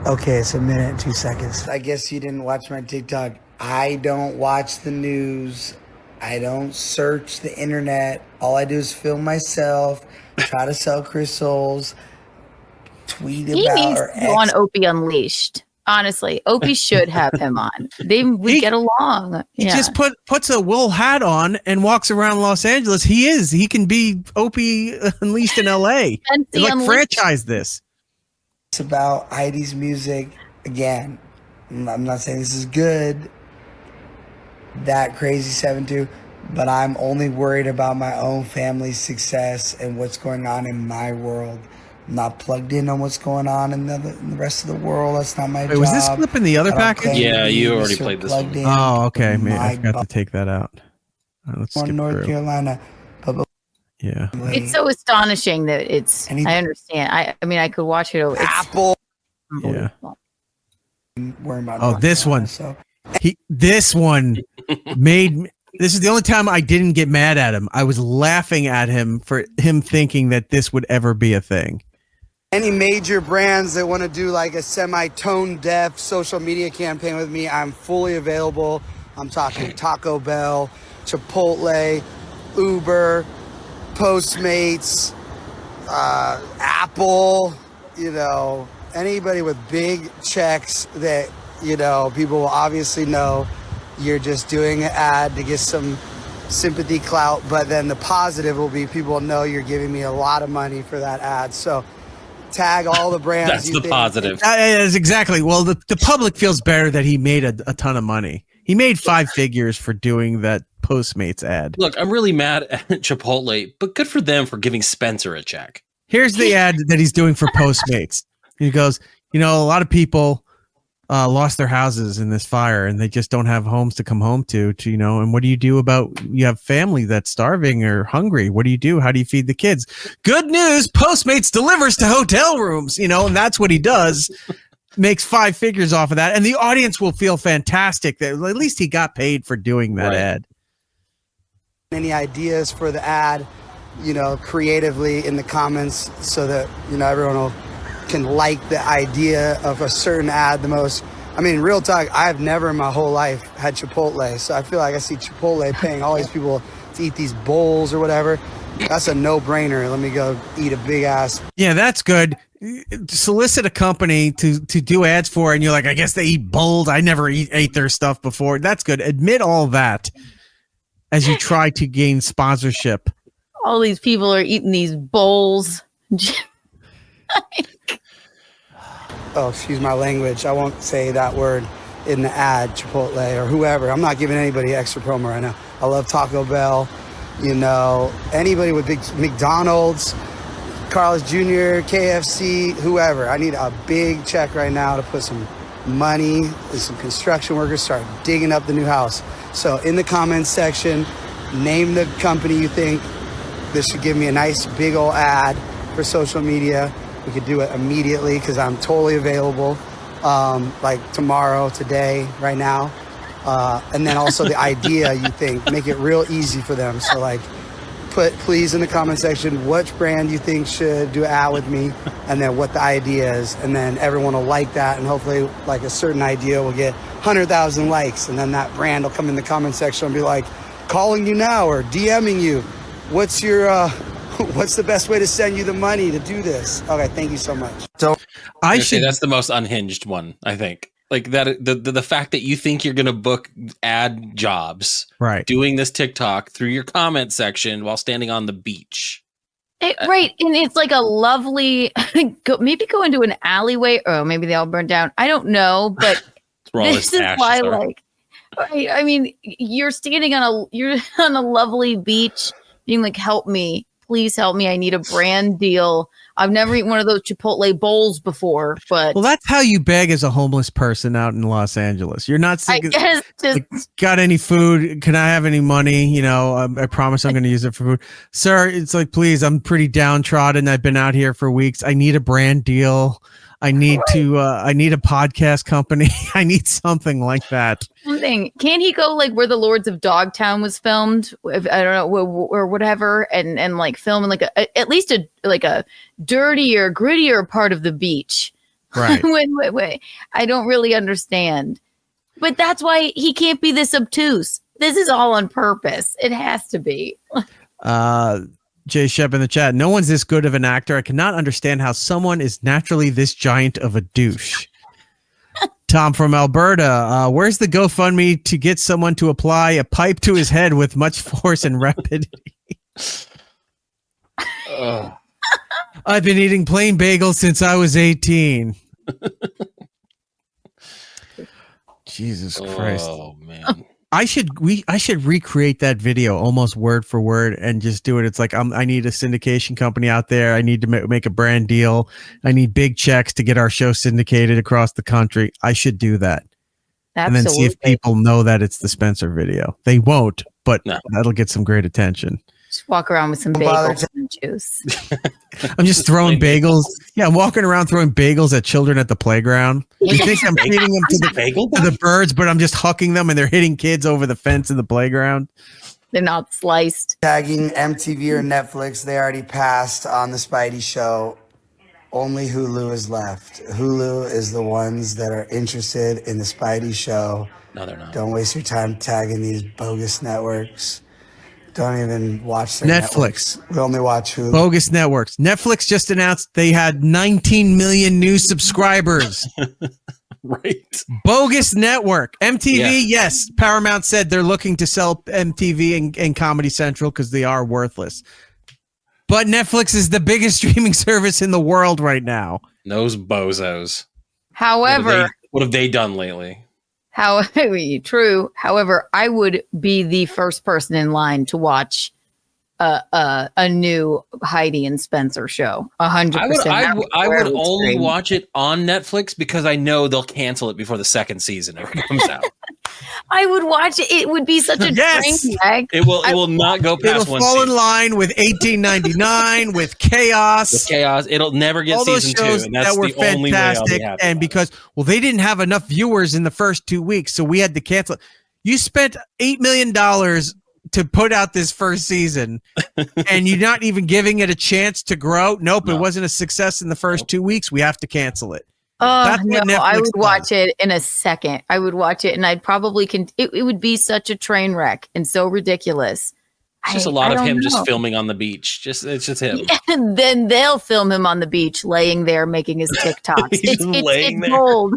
Okay, it's 1 minute and 2 seconds. I guess you didn't watch my TikTok. I don't watch the news. I don't search the internet. All I do is film myself, try to sell crystals, tweet about. He needs to go on Opie Unleashed. Honestly, Opie should have him on. We get along. He just puts a wool hat on and walks around Los Angeles. He can be Opie Unleashed in LA. Franchise this. It's about Heidi's music. Again, I'm not saying this is good. That crazy 7-2, but I'm only worried about my own family's success and what's going on in my world. I'm not plugged in on what's going on in the rest of the world. That's not my job. Was this clip in the other package? Yeah, you already played this one. Oh, okay. Man, I forgot to take that out. Let's skip North Carolina. Yeah. It's so astonishing that it's. I understand. I mean, I could watch it over. Apple. Yeah. Oh, this one. This one made. This is the only time I didn't get mad at him. I was laughing at him for him thinking that this would ever be a thing. Any major brands that want to do like a semi-tone deaf social media campaign with me, I'm fully available. I'm talking Taco Bell, Chipotle, Uber, Postmates, Apple, anybody with big checks that, people will obviously know you're just doing an ad to get some sympathy clout, but then the positive will be people know you're giving me a lot of money for that ad. So tag all the brands. That's the positive. Yes, exactly. Well, the public feels better that he made a ton of money. He made 5 figures for doing that Postmates ad. Look, I'm really mad at Chipotle, but good for them for giving Spencer a check. Here's the ad that he's doing for Postmates. He goes, a lot of people lost their houses in this fire and they just don't have homes to come home to, and what do you do about, you have family that's starving or hungry. What do you do? How do you feed the kids? Good news. Postmates delivers to hotel rooms, and that's what he does. Makes 5 figures off of that. And the audience will feel fantastic that at least he got paid for doing that ad. Any ideas for the ad, creatively in the comments so that, everyone can like the idea of a certain ad the most. I mean, real talk, I've never in my whole life had Chipotle. So I feel like I see Chipotle paying all these people to eat these bowls or whatever. That's a no-brainer. Let me go eat a big ass. Yeah, that's good. Solicit a company to do ads for, and you're like, I guess they eat bowls. I never ate their stuff before. That's good. Admit all that as you try to gain sponsorship. All these people are eating these bowls. Oh, excuse my language. I won't say that word in the ad, Chipotle or whoever. I'm not giving anybody extra promo right now. I love Taco Bell. Anybody with big McDonald's, Carl's Jr., KFC, whoever. I need a big check right now to put some money and some construction workers start digging up the new house. So in the comments section, name the company you think this should give me a nice big old ad for social media. We could do it immediately because I'm totally available, like tomorrow, today, right now. And then also the idea you think, make it real easy for them. So like put please in the comment section which brand you think should do an ad with me and then what the idea is. And then everyone will like that and hopefully like a certain idea will get 100,000 likes. And then that brand will come in the comment section and be like, calling you now or DMing you. What's your... What's the best way to send you the money to do this? Okay, thank you so much. So I should say that's the most unhinged one, I think. Like that the fact that you think you're gonna book ad jobs doing this TikTok through your comment section while standing on the beach. Right. And it's like a lovely maybe go into an alleyway. Oh, maybe they all burned down. I don't know, but this is why I mean, you're standing on a lovely beach being like, help me. Please help me. I need a brand deal. I've never eaten one of those Chipotle bowls before, but well, that's how you beg as a homeless person out in Los Angeles. You're not saying, got any food? Can I have any money? I promise I'm going to use it for food. Sir, it's like, please, I'm pretty downtrodden. I've been out here for weeks. I need a brand deal. I need I need a podcast company. I need something like that. Something. Can he go like where the Lords of Dogtown was filmed? I don't know, or whatever, and like film in like at least a dirtier, grittier part of the beach. Right. Wait. I don't really understand. But that's why he can't be this obtuse. This is all on purpose. It has to be. Jay Shep in the chat. No one's this good of an actor. I cannot understand how someone is naturally this giant of a douche. Tom from Alberta. Where's the GoFundMe to get someone to apply a pipe to his head with much force and rapidity? I've been eating plain bagels since I was 18. Jesus Christ. Oh, man. I should recreate that video almost word for word and just do it. It's like I need a syndication company out there. I need to make a brand deal. I need big checks to get our show syndicated across the country. I should do that. Absolutely. And then see if people know that it's the Spencer video. They won't, but that'll get some great attention. Just walk around with some bagels and juice. I'm just throwing bagels. Yeah, I'm walking around throwing bagels at children at the playground. You think I'm feeding them to the birds, but I'm just hucking them and they're hitting kids over the fence in the playground. They're not sliced. Tagging MTV or Netflix, they already passed on the Spidey show. Only Hulu is left. Hulu is the ones that are interested in the Spidey show. No, they're not. Don't waste your time tagging these bogus networks. Don't even watch their Netflix. Networks. We only watch Hulu. Bogus networks. Netflix just announced they had 19 million new subscribers. Right. Bogus network. MTV, yes. Paramount said they're looking to sell MTV and Comedy Central because they are worthless. But Netflix is the biggest streaming service in the world right now. Those bozos. However, what have they done lately? True. However, I would be the first person in line to watch a new Heidi and Spencer show. 100%. I would only watch it on Netflix because I know they'll cancel it before the second season ever comes out. I would watch it. It would be such a train wreck. It will not go past It'll one fall season. in line with 1899, with Chaos. With Chaos. It'll never get all those season shows 2. And that's that were the only way I'll be fantastic. happy And because, they didn't have enough viewers in the first 2 weeks, so we had to cancel it. You spent $8 million to put out this first season, and you're not even giving it a chance to grow. Nope, it wasn't a success in the first 2 weeks. We have to cancel it. I would watch it in a second. I would watch it, and I'd probably it would be such a train wreck and so ridiculous. It's just a lot of him just filming on the beach. It's just him. And then they'll film him on the beach, laying there, making his TikToks. it's gold.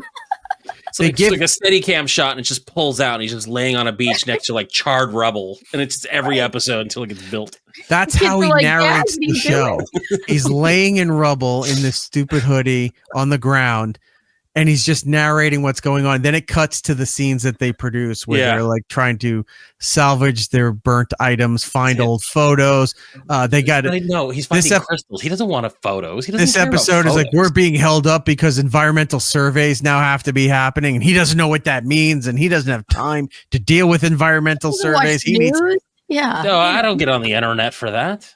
It's like a steady cam shot, and it just pulls out, and he's just laying on a beach next to like charred rubble, and it's just every episode until it gets built. That's how he narrates the show. He's laying in rubble in this stupid hoodie on the ground, and he's just narrating what's going on. Then it cuts to the scenes that they produce where they're like trying to salvage their burnt items, find old photos. They got it. No, he's finding crystals. He doesn't want photos. This episode is like, we're being held up because environmental surveys now have to be happening, and he doesn't know what that means, and he doesn't have time to deal with environmental surveys. He needs. Yeah. No, I don't get on the internet for that.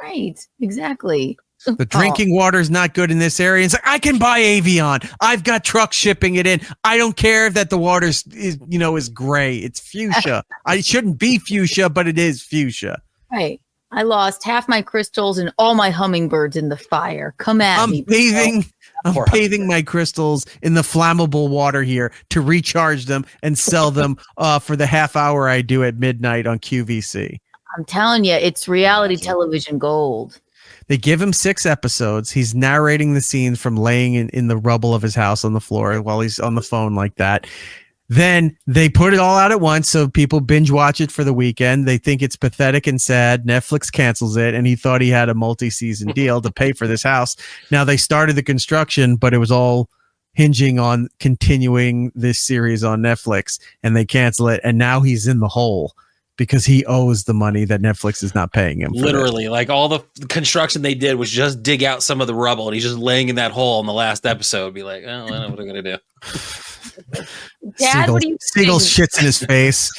Right. Exactly. The drinking water is not good in this area. It's like, I can buy Avion. I've got trucks shipping it in. I don't care that the water is gray. It's fuchsia. I shouldn't be fuchsia, but it is fuchsia. Right. I lost half my crystals and all my hummingbirds in the fire. Come at me. I'm bathing my crystals in the flammable water here to recharge them and sell them for the half hour I do at midnight on QVC. I'm telling you, it's reality television gold. They give him 6 episodes. He's narrating the scenes from laying in the rubble of his house on the floor while he's on the phone like that. Then they put it all out at once so people binge watch it for the weekend. They think it's pathetic and sad. Netflix cancels it, and he thought he had a multi-season deal to pay for this house. Now they started the construction, but it was all hinging on continuing this series on Netflix, and they cancel it, and now he's in the hole because he owes the money that Netflix is not paying him. Literally, like all the construction they did was just dig out some of the rubble, and he's just laying in that hole in the last episode. Be like, oh, I know what I'm gonna do. Dad, what do you Seagull shits in his face.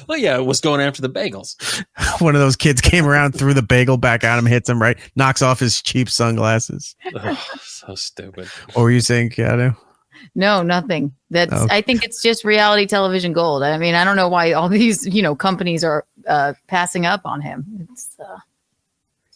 Well, yeah, it was going after the bagels. One of those kids came around, threw the bagel back at him, hits him right, knocks off his cheap sunglasses. So stupid. What were you saying, Keanu? No, nothing. I think it's just reality television gold. I mean, I don't know why all these, companies are passing up on him. It's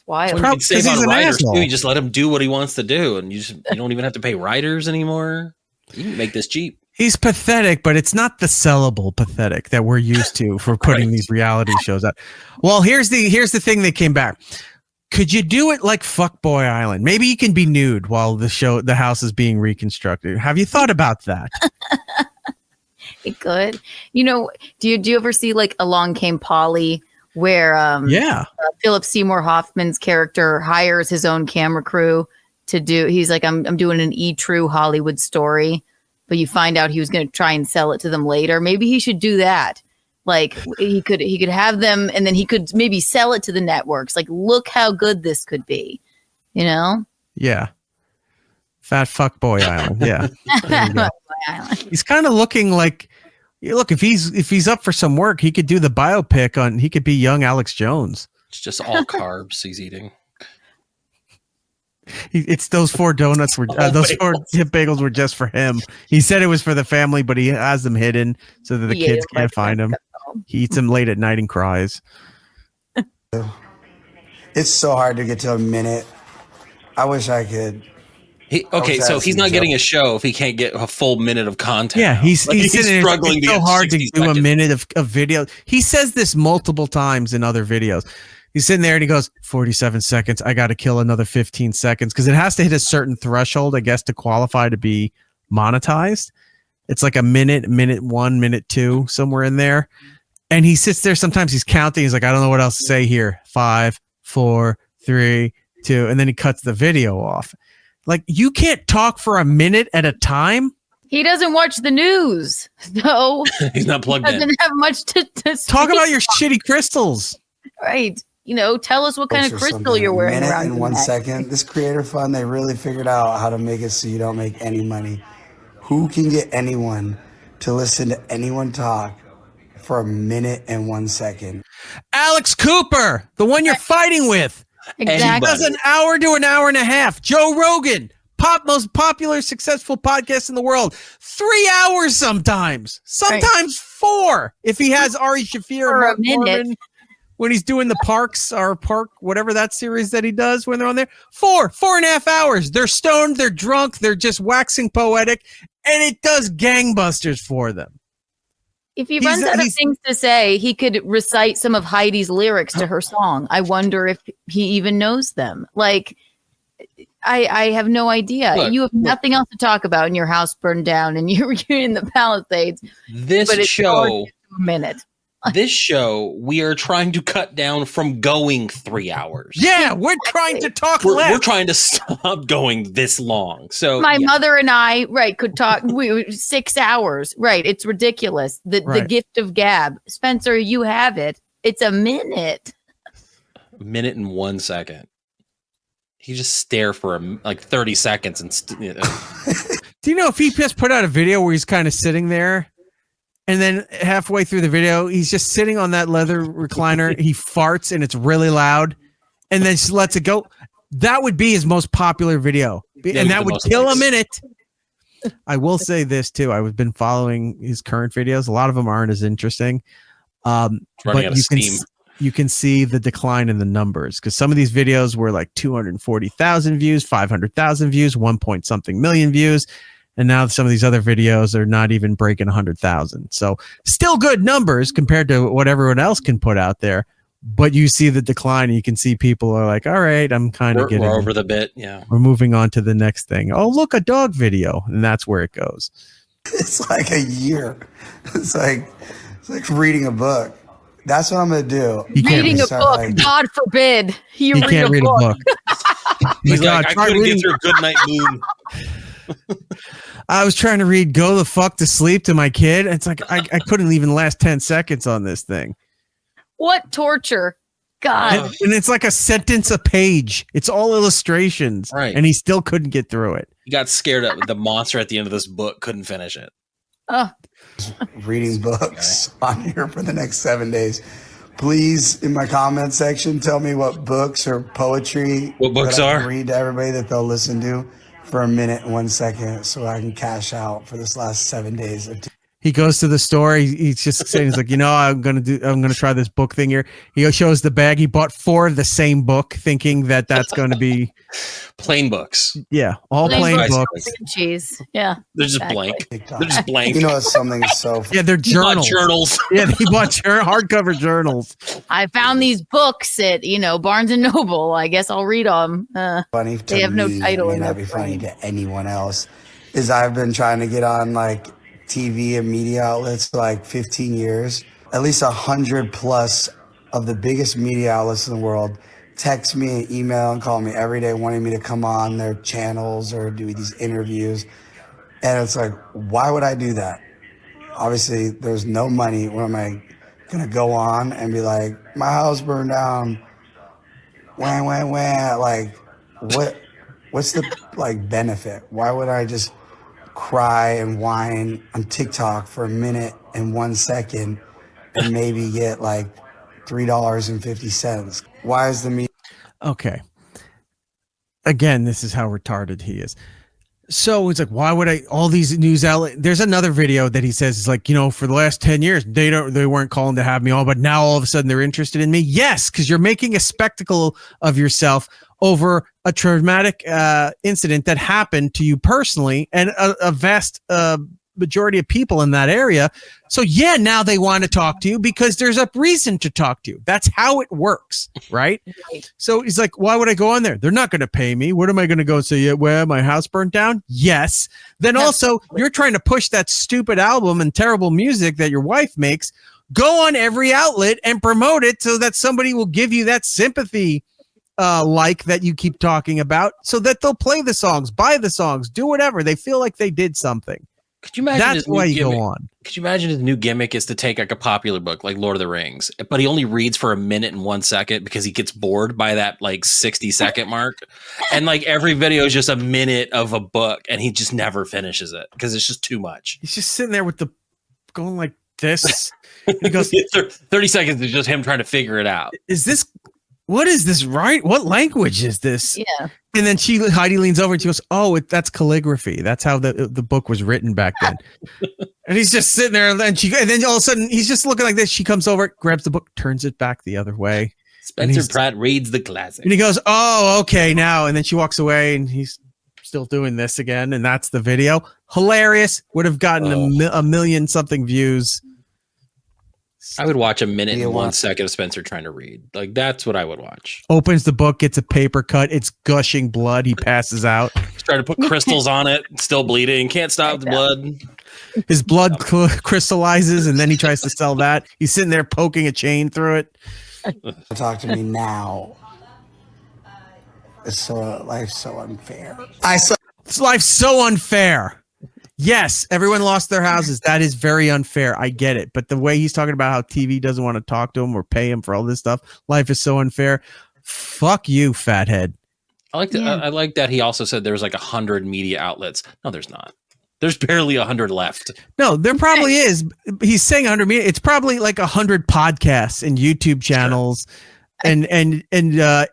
wild. You save on writers too. You just let him do what he wants to do, and you don't even have to pay writers anymore. You can make this cheap. He's pathetic, but it's not the sellable pathetic that we're used to for putting these reality shows out. Well, here's the thing that came back. Could you do it like Fuckboy Island? Maybe you can be nude while the house is being reconstructed. Have you thought about that? It could. Do you ever see like Along Came Polly, where Philip Seymour Hoffman's character hires his own camera crew to do? He's like, I'm doing an true Hollywood story, but you find out he was going to try and sell it to them later. Maybe he should do that. Like he could have them, and then he could maybe sell it to the networks. Like, look how good this could be, Yeah. Fat Fuckboy Island. Yeah. He's kind of looking like, look, if he's up for some work, he could do the biopic on. He could be young Alex Jones. It's just all carbs he's eating. It's those 4 donuts were those 4 hip bagels were just for him. He said it was for the family, but he has them hidden so that the kids can't find them. He eats them late at night and cries. It's so hard to get to a minute. I wish I could So he's not getting a show if he can't get a full minute of content. Yeah, he's struggling. It's so hard to do a minute of video. He says this multiple times in other videos. He's sitting there and he goes, 47 seconds. I got to kill another 15 seconds because it has to hit a certain threshold, I guess, to qualify to be monetized. It's like a minute 1, minute 2, somewhere in there. And he sits there. Sometimes he's counting. He's like, I don't know what else to say here. 5, 4, 3, 2. And then he cuts the video off. Like, you can't talk for a minute at a time. He doesn't watch the news, so he's not plugged in. Doesn't have much to talk about your shitty crystals. Right. Tell us what kind of crystal you're wearing around. In 1 second, this Creator Fund, they really figured out how to make it so you don't make any money. Who can get anyone to listen to anyone talk for a minute and 1 second? Alex Cooper, the one you're fighting with. Exactly. Does an hour to an hour and a half. Joe Rogan, most popular, successful podcast in the world. 3 hours sometimes 4. If he has Ari Shaffir or Mark Norman, when he's doing the park, whatever that series that he does when they're on there. 4.5 hours. They're stoned, they're drunk, they're just waxing poetic, and it does gangbusters for them. If he runs out of things to say, he could recite some of Heidi's lyrics to her song. I wonder if he even knows them. Like, I have no idea. You have nothing else to talk about, and your house burned down, and you're in the Palisades. This show, This show, we are trying to cut down from going 3 hours. Yeah, we're trying to talk less. We're trying to stop going this long. So my mother and I, could talk 6 hours. Right. It's ridiculous. The gift of gab. Spencer, you have it. It's a minute. A minute and 1 second. He just stare for 30 seconds and Do you know if he just put out a video where he's kind of sitting there? And then halfway through the video, he's just sitting on that leather recliner. He farts and it's really loud and then just lets it go. That would be his most popular video. And that would kill a minute. I will say this too. I've been following his current videos. A lot of them aren't as interesting. But you can see the decline in the numbers because some of these videos were like 240,000 views, 500,000 views, 1 million views. And now some of these other videos are not even breaking 100,000. So still good numbers compared to what everyone else can put out there. But you see the decline and you can see people are like, all right, I'm kind of getting over the bit. Yeah. We're moving on to the next thing. Oh, look, a dog video. And that's where it goes. It's like a year. It's like reading a book. That's what I'm going to do. Reading a book. God forbid. You can't read a book. He's like, I couldn't get through Goodnight Moon. I was trying to read Go the Fuck to Sleep to my kid. It's like I couldn't even last 10 seconds on this thing. What torture. God. And it's like a sentence a page. It's all illustrations. Right. And he still couldn't get through it. He got scared of the monster at the end of this book, couldn't finish it. Reading books on here for the next 7 days. Please, in my comment section, tell me what books or poetry what books I are. Can read to everybody that they'll listen to for a minute and 1 second so I can cash out for this last 7 days. He goes to the store. He's just saying, he's like, I'm gonna try this book thing here. He shows the bag. He bought 4 of the same book, thinking that that's going to be plain books. Yeah, all plain books. Cheese. Yeah, they're just blank. They're just blank. You know, something so. Yeah, they're journals. Yeah, he bought hardcover journals. I found these books at Barnes and Noble. I guess I'll read them. Funny. They have no title. It may not be funny to anyone else. Is I've been trying to get on TV and media outlets for 15 years. At least 100 plus of the biggest media outlets in the world text me, email, and call me every day wanting me to come on their channels or do these interviews. And it's like, why would I do that? Obviously, there's no money. What am I going to go on and be like, my house burned down? Wah, wah, wah. What's the benefit? Why would I just cry and whine on TikTok for a minute and 1 second and maybe get $3.50? Why is the media? Okay. Again, this is how retarded he is. So it's like, why would all these news outlets? There's another video that he says is like, for the last 10 years, they weren't calling to have me on, but now all of a sudden they're interested in me. Yes, because you're making a spectacle of yourself over a traumatic incident that happened to you personally and a vast majority of people in that area. So yeah, now they want to talk to you because there's a reason to talk to you. That's how it works, right? So he's like, why would I go on there? They're not going to pay me. What am I going to go say? Where my house burnt down? Yes. Then also you're trying to push that stupid album and terrible music that your wife makes. Go on every outlet and promote it so that somebody will give you that sympathy that you keep talking about, so that they'll play the songs, buy the songs, do whatever. They feel like they did something. Could you imagine that's why you go on? Could you imagine his new gimmick is to take like a popular book like Lord of the Rings, but he only reads for a minute and 1 second because he gets bored by that like 60-second mark, and like every video is just a minute of a book, and he just never finishes it because it's just too much. He's just sitting there with the going like this. He goes 30 seconds is just him trying to figure it out. What is this, right? What language is this? Yeah. And then Heidi leans over and she goes, oh, that's calligraphy. That's how the book was written back then. And he's just sitting there, and then all of a sudden he's just looking like this. She comes over, grabs the book, turns it back the other way. Spencer Pratt reads the classic. And he goes, oh, okay, now. And then she walks away and he's still doing this again. And that's the video. Hilarious. Would have gotten a million something views. I would watch a minute and 1 second of Spencer trying to read. Like, that's what I would watch. Opens the book, gets a paper cut. It's gushing blood. He passes out. He's trying to put crystals on it. Still bleeding. Can't stop the blood. His blood crystallizes, and then he tries to sell that. He's sitting there poking a chain through it. Talk to me now. Life's so unfair. Life's so unfair. Yes, everyone lost their houses. That is very unfair. I get it. But the way he's talking about how TV doesn't want to talk to him or pay him for all this stuff, life is so unfair. Fuck you, fathead. I like that he also said there was like 100 media outlets. No, there's not. There's barely 100 left. No, there probably is. He's saying 100 media. It's probably like 100 podcasts and YouTube channels, sure. and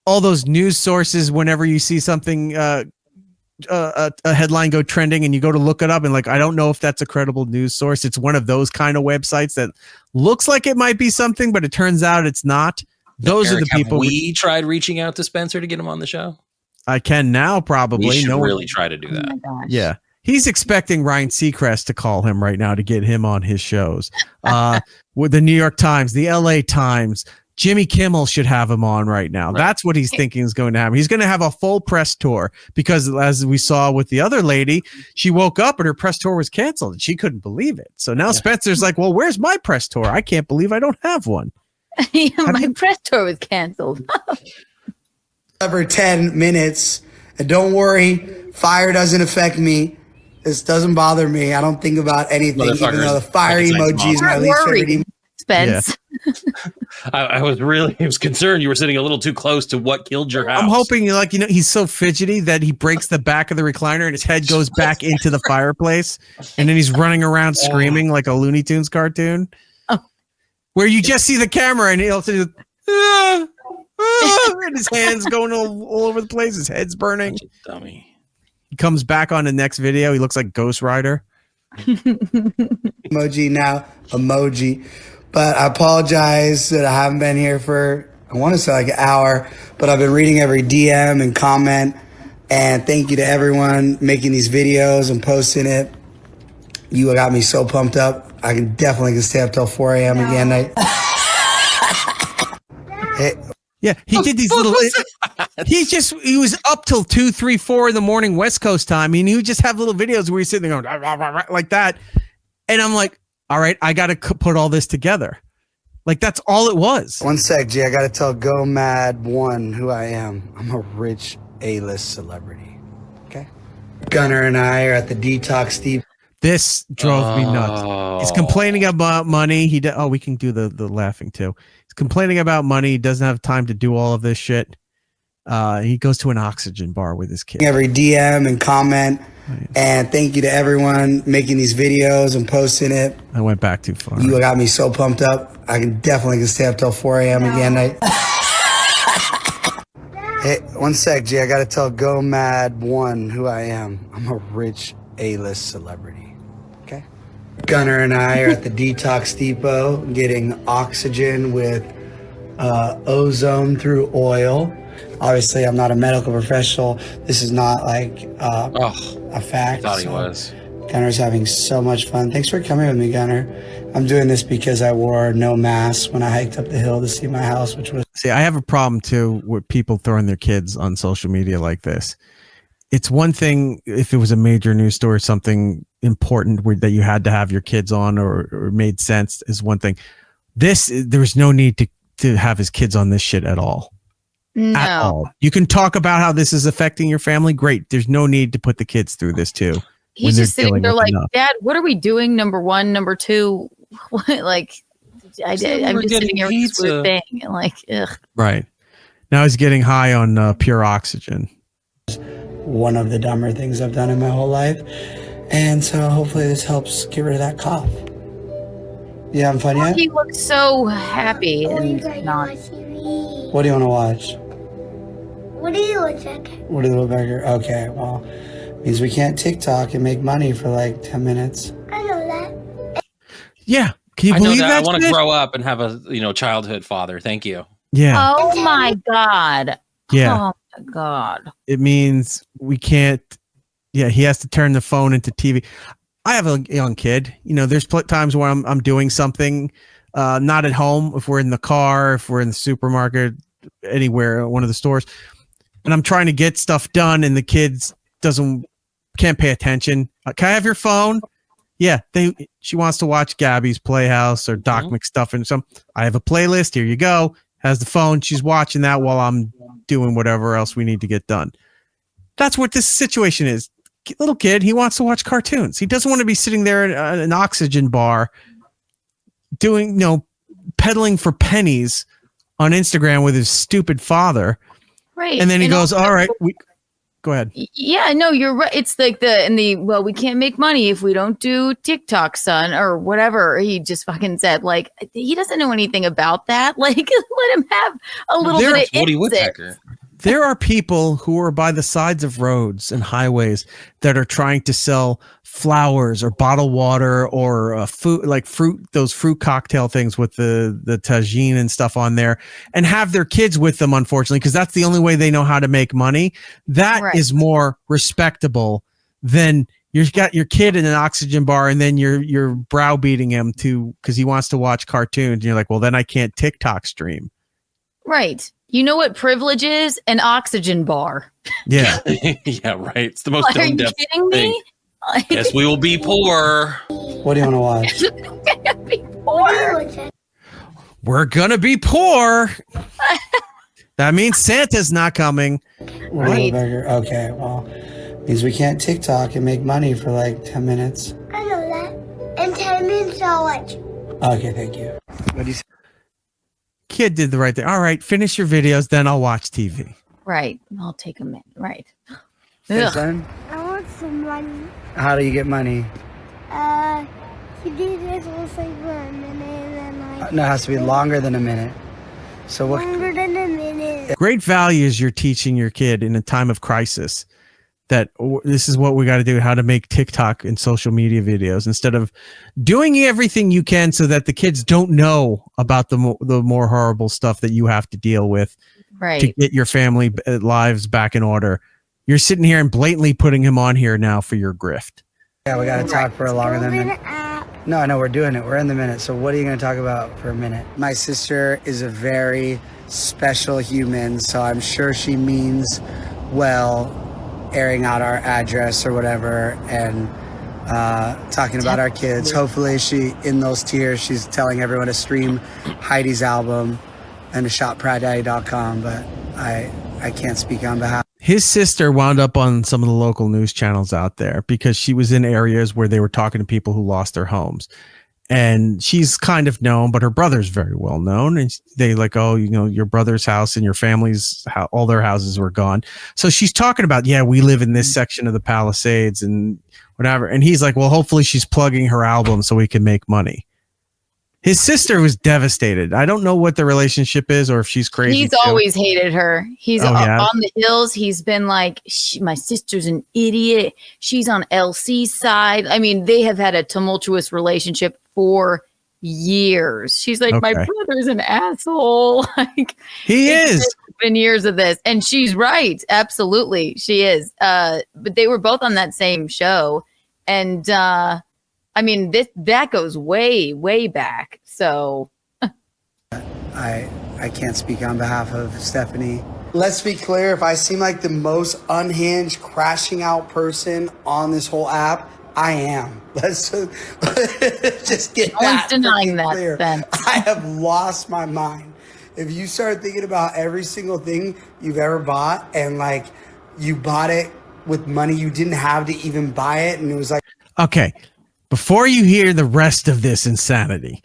all those news sources. Whenever you see something. A headline go trending and you go to look it up and like, I don't know if that's a credible news source. It's one of those kind of websites that looks like it might be something, but it turns out it's not. Those are the people. We tried reaching out to Spencer to get him on the show. I can now probably. We should really try to do that. Oh my gosh. Yeah. He's expecting Ryan Seacrest to call him right now to get him on his shows. With the New York Times, the LA Times, Jimmy Kimmel should have him on right now. Right. That's what he's thinking is going to happen. He's going to have a full press tour because, as we saw with the other lady, she woke up and her press tour was canceled and she couldn't believe it. So now Spencer's like, well, where's my press tour? I can't believe I don't have one. My press tour was canceled. Every 10 minutes. And don't worry, fire doesn't affect me. This doesn't bother me. I don't think about anything, even though the fire emoji is my least favorite emoji. Spence. Yeah. I was concerned you were sitting a little too close to what killed your house. I'm hoping he's so fidgety that he breaks the back of the recliner and his head goes back into the fireplace, and then he's running around screaming like a Looney Tunes cartoon. Where you just see the camera and he'll say, and his hands going all over the place, his head's burning. Dummy. He comes back on the next video. He looks like Ghost Rider. Emoji. But I apologize that I haven't been here for, I want to say like an hour, but I've been reading every DM and comment. And thank you to everyone making these videos and posting it. You got me so pumped up. I can definitely stay up till 4 a.m. again. Yeah, he did these little. He was up till 2, 3, 4 in the morning West Coast time. I mean, he would just have little videos where he's sitting there going rah, rah, rah, like that. And I'm like, all right, I got to put all this together. Like, that's all it was. One sec, G. I got to tell Go Mad 1 who I am. I'm a rich A-list celebrity. Okay? Gunner and I are at the Detox Steve. This drove me nuts. He's complaining about money. We can do the laughing too. He's complaining about money. He doesn't have time to do all of this shit. He goes to an oxygen bar with his kid. Every DM and comment. And thank you to everyone making these videos and posting it. I went back too far. You got me so pumped up. I can definitely stay up till 4 a.m. again. Hey, one sec, G. I gotta tell Go Mad 1 who I am. I'm a rich A-list celebrity. Okay? Gunner and I are at the Detox Depot getting oxygen with ozone through oil. Obviously, I'm not a medical professional. This is not like a fact. I thought he was. Gunner's having so much fun. Thanks for coming with me, Gunner. I'm doing this because I wore no mask when I hiked up the hill to see my house, which was... See, I have a problem, too, with people throwing their kids on social media like this. It's one thing if it was a major news story, something important that you had to have your kids on or made sense is one thing. There's no need to have his kids on this shit at all. No. At all. You can talk about how this is affecting your family. Great. There's no need to put the kids through this, too. He's just sitting there like, Dad, what are we doing? Number one, number two, like, I'm just sitting here with this weird thing. Like, ugh. Right. Now he's getting high on pure oxygen. One of the dumber things I've done in my whole life. And so hopefully this helps get rid of that cough. You having fun yet? He looks so happy and not. What do you want to watch? Woody the Woodpecker. Woody the Woodpecker. Okay, well, means we can't TikTok and make money for like 10 minutes. I know that. Yeah. Can you believe that? I want to grow up and have a childhood father. Thank you. Yeah. Oh my God. Yeah. Oh my God. It means we can't. Yeah, he has to turn the phone into TV. I have a young kid. There's times where I'm doing something, not at home. If we're in the car, if we're in the supermarket, anywhere, one of the stores, and I'm trying to get stuff done, and the kids can't pay attention. Can I have your phone? Yeah, she wants to watch Gabby's Playhouse or Doc McStuffin. I have a playlist. Here you go. Has the phone. She's watching that while I'm doing whatever else we need to get done. That's what this situation is. Little kid, he wants to watch cartoons. He doesn't want to be sitting there at an oxygen bar doing, peddling for pennies on Instagram with his stupid father. Right. And then he goes, all right, go ahead. Yeah, no, you're right. It's like well, we can't make money if we don't do TikTok, son, or whatever. He just fucking said, like, he doesn't know anything about that. Like, let him have a little bit of Woody Woodpecker. There are people who are by the sides of roads and highways that are trying to sell flowers or bottled water or food, like those fruit cocktail things with the tagine and stuff on there, and have their kids with them, unfortunately, because that's the only way they know how to make money. That is more respectable than you've got your kid in an oxygen bar and then you're browbeating him because he wants to watch cartoons. And you're like, well, then I can't TikTok stream. Right. You know what privilege is? An oxygen bar. Yeah. Yeah, right. It's the most Are you kidding me? Yes, we will be poor. What do you want to watch? We're gonna be poor. We're gonna be poor. That means Santa's not coming. Right. Okay, well, means we can't TikTok and make money for like 10 minutes. I know that. And 10 minutes I'll watch. Okay, thank you. What do you say? Kid did the right thing. All right, finish your videos, then I'll watch TV. Right. I'll take a minute. Right. Hey, son, I want some money. how do you get money? You do this will say for a minute and then No, it has to be longer than a minute. So what? longer than a minute. Great values you're teaching your kid in a time of crisis. That this is what we got to do, how to make TikTok and social media videos instead of doing everything you can so that the kids don't know about the more horrible stuff that you have to deal with to get your family lives back in order. You're sitting here and blatantly putting him on here now for your grift. Yeah, we got to talk for a longer than a minute. No, we're doing it. We're in the minute. So what are you going to talk about for a minute? My sister is a very special human, so I'm sure she means well, airing out our address or whatever and talking about our kids. Hopefully in those tears, she's telling everyone to stream Heidi's album and to shop prattdaddy.com, but I can't speak on behalf. His sister wound up on some of the local news channels out there because she was in areas where they were talking to people who lost their homes. And she's kind of known, but her brother's very well known. And they like, oh, your brother's house and your family's all their houses were gone. So she's talking about, yeah, we live in this section of the Palisades and whatever. And he's like, well, hopefully she's plugging her album so we can make money. His sister was devastated. I don't know what the relationship is or if she's crazy. He's always hated her. He's on the hills. He's been like, my sister's an idiot. She's on LC's side. I mean, they have had a tumultuous relationship for years. She's like, my brother's an asshole. Like he is. Been years of this, and she's right. Absolutely, she is. But they were both on that same show, and I mean, that goes way, way back. So, I can't speak on behalf of Stephanie. Let's be clear. If I seem like the most unhinged, crashing out person on this whole app, I am. Let's just get no one's denying that. Clear. Ben. I have lost my mind. If you start thinking about every single thing you've ever bought and like you bought it with money you didn't have to even buy it, and it was like, okay, before you hear the rest of this insanity,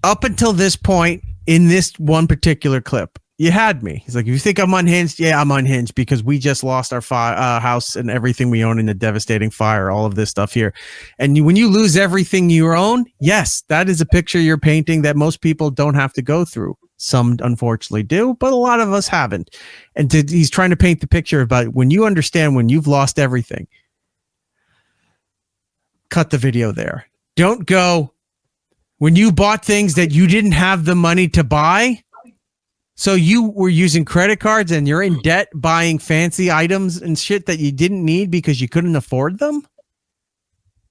up until this point in this one particular clip, you had me. He's like, you think I'm unhinged? Yeah, I'm unhinged because we just lost our house and everything we own in a devastating fire, all of this stuff here. And when you lose everything you own, yes, that is a picture you're painting that most people don't have to go through. Some unfortunately do, but a lot of us haven't. And he's trying to paint the picture about when you understand when you've lost everything. Cut the video there. Don't go when you bought things that you didn't have the money to buy. So you were using credit cards and you're in debt buying fancy items and shit that you didn't need because you couldn't afford them.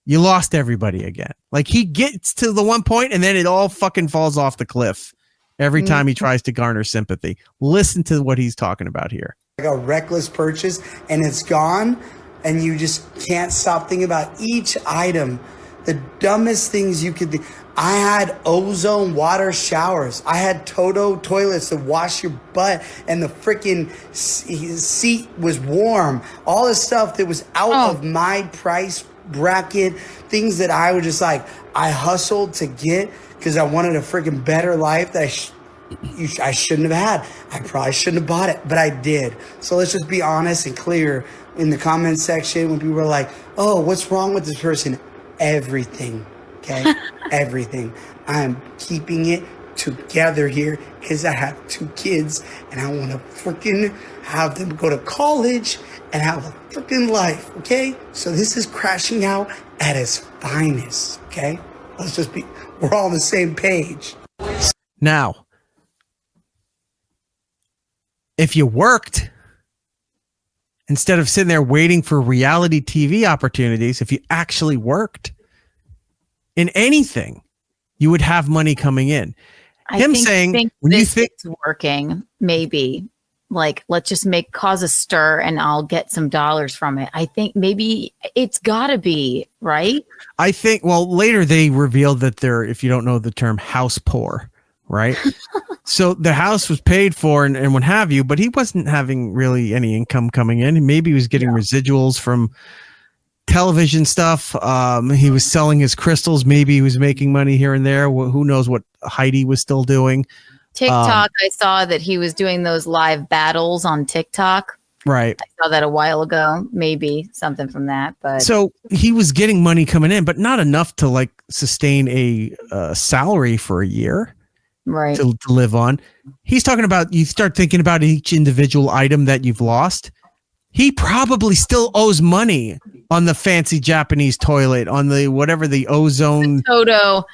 You lost everybody again. Like he gets to the one point and then it all fucking falls off the cliff every time he tries to garner sympathy. Listen to what he's talking about here. Like a reckless purchase and it's gone and you just can't stop thinking about each item. The dumbest things you could do. I had ozone water showers. I had Toto toilets to wash your butt and the freaking seat was warm. All this stuff that was out of my price bracket. Things that I was just like, I hustled to get because I wanted a freaking better life that I shouldn't have had. I probably shouldn't have bought it, but I did. So let's just be honest and clear in the comment section when people are like, oh, what's wrong with this person? Everything. Okay, everything. I'm keeping it together here because I have 2 kids and I want to freaking have them go to college and have a freaking life. Okay, so this is crashing out at its finest. Okay, we're all on the same page. Now, if you worked instead of sitting there waiting for reality TV opportunities, if you actually worked in anything, you would have money coming in. When you think it's working, maybe like let's just cause a stir and I'll get some dollars from it. I think maybe it's gotta be right. I think later they revealed that they're, if you don't know the term, house poor, right? So the house was paid for and what have you, but he wasn't having really any income coming in. Maybe he was getting residuals from television stuff. He was selling his crystals. Maybe he was making money here and there. Who knows what Heidi was still doing. TikTok, I saw that he was doing those live battles on TikTok. Right. I saw that a while ago. Maybe something from that. But so he was getting money coming in, but not enough to like sustain a salary for a year. Right. To live on. He's talking about, you start thinking about each individual item that you've lost. He probably still owes money on the fancy Japanese toilet, on the whatever the ozone the Toto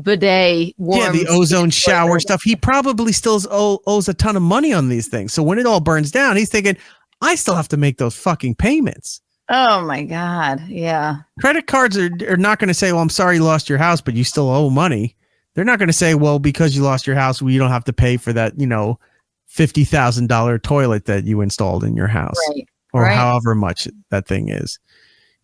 bidet, the ozone shower stuff. He probably still owes a ton of money on these things. So when it all burns down, he's thinking, I still have to make those fucking payments. Oh my God. Yeah. Credit cards are not going to say, well, I'm sorry you lost your house, but you still owe money. They're not going to say, well, because you lost your house, you don't have to pay for that, $50,000 toilet that you installed in your house. Right. Or however much that thing is.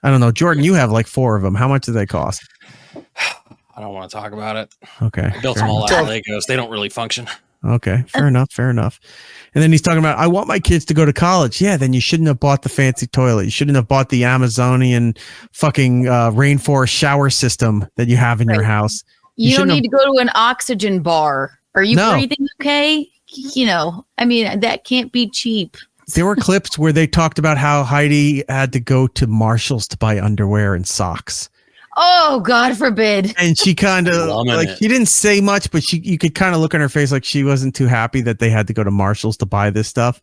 I don't know. Jordan, you have like 4 of them. How much do they cost? I don't want to talk about it. Okay. I built them all out of Legos. They don't really function. Okay. Fair enough. And then he's talking about, I want my kids to go to college. Yeah, then you shouldn't have bought the fancy toilet. You shouldn't have bought the Amazonian fucking rainforest shower system that you have in your house. You don't need to go to an oxygen bar. Are you breathing okay? That can't be cheap. There were clips where they talked about how Heidi had to go to Marshall's to buy underwear and socks. Oh, God forbid. And she kind of like she didn't say much, but you could kind of look on her face like she wasn't too happy that they had to go to Marshall's to buy this stuff.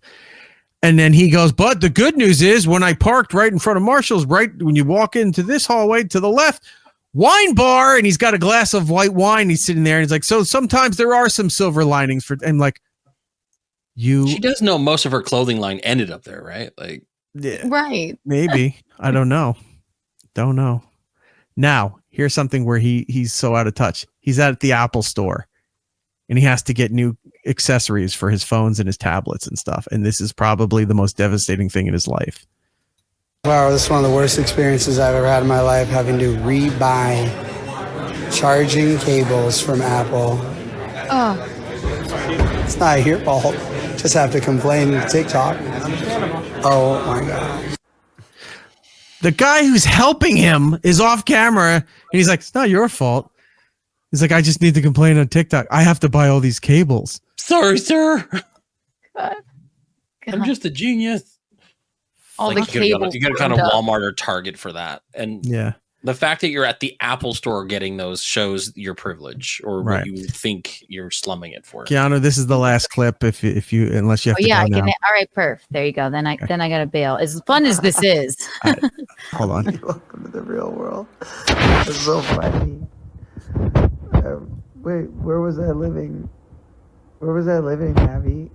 And then he goes, but the good news is when I parked right in front of Marshall's, right when you walk into this hallway to the left, wine bar, and he's got a glass of white wine. He's sitting there and he's like, so sometimes there are some silver linings for, and like she does know most of her clothing line ended up there, right? Like, yeah, right. Maybe. I don't know. Don't know. Now, here's something where he's so out of touch. He's at the Apple store and he has to get new accessories for his phones and his tablets and stuff. And this is probably the most devastating thing in his life. Wow, this is one of the worst experiences I've ever had in my life, having to rebuy charging cables from Apple. Oh. It's not your fault. Just have to complain to TikTok. Oh my God. The guy who's helping him is off camera and he's like, it's not your fault. He's like, I just need to complain on TikTok. I have to buy all these cables. Sorry, sir. God. I'm just a genius. All like the cables. You got to kind of Walmart or Target for that. And yeah, the fact that you're at the Apple store getting those shows your privilege or what you think you're slumming it for. Keanu, this is the last clip. If you unless you have to go now. All right, perf. There you go. Then I gotta bail. As fun as this is. Hold on. Welcome to the real world. It's so funny. Wait, where was I living? Where was I living, Abby?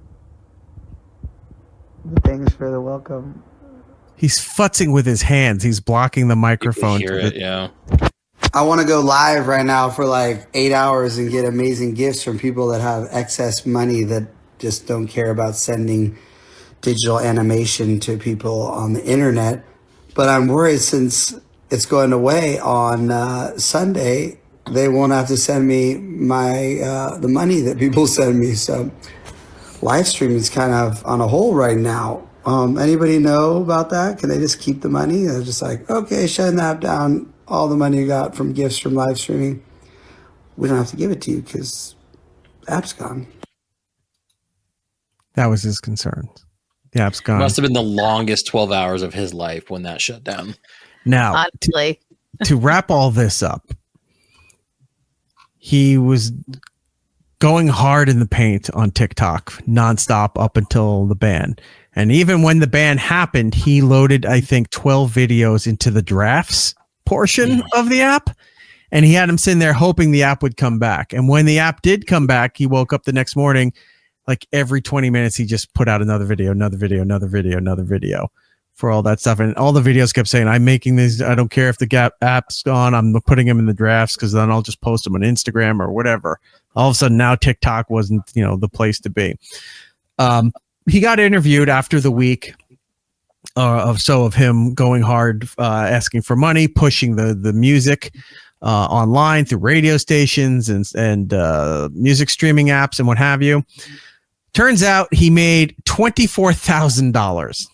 Thanks for the welcome. He's futzing with his hands. He's blocking the microphone. You can hear it, yeah. I want to go live right now for like 8 hours and get amazing gifts from people that have excess money that just don't care about sending digital animation to people on the internet. But I'm worried since it's going away on Sunday, they won't have to send me my the money that people send me. So live streaming is kind of on a hold right now. Anybody know about that? Can they just keep the money? They're just like, okay, shut the app down. All the money you got from gifts from live streaming, we don't have to give it to you because the app's gone. That was his concern. The app's gone. Must have been the longest 12 hours of his life when that shut down. Now, to wrap all this up, he was going hard in the paint on TikTok nonstop up until the ban. And even when the ban happened, he loaded, I think, 12 videos into the drafts portion of the app. And he had him sitting there hoping the app would come back. And when the app did come back, he woke up the next morning, like every 20 minutes, he just put out another video for all that stuff. And all the videos kept saying, I'm making these. I don't care if the app's gone. I'm putting them in the drafts because then I'll just post them on Instagram or whatever. All of a sudden now TikTok wasn't, the place to be. He got interviewed after the week of him going hard, asking for money, pushing the music online through radio stations and music streaming apps and what have you. Turns out he made $24,000.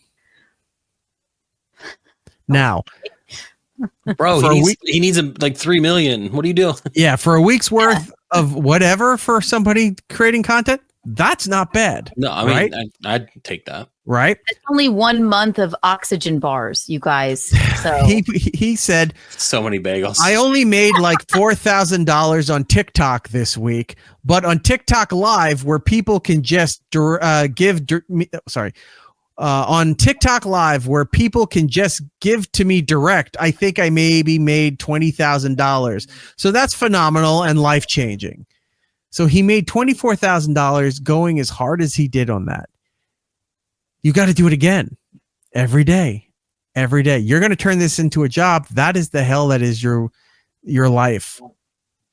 Now, bro, he needs like 3 million. What are you doing? Yeah, for a week's worth of whatever for somebody creating content. That's not bad. No, I mean, right? I'd take that. Right? It's only 1 month of oxygen bars, you guys. So he said, so many bagels. I only made like $4,000 on TikTok this week, but on TikTok Live, where people can just on TikTok Live, where people can just give to me direct, I think I maybe made $20,000. So that's phenomenal and life changing. So he made $24,000 going as hard as he did on that. You got to do it again every day. Every day. You're going to turn this into a job. That is the hell that is your life.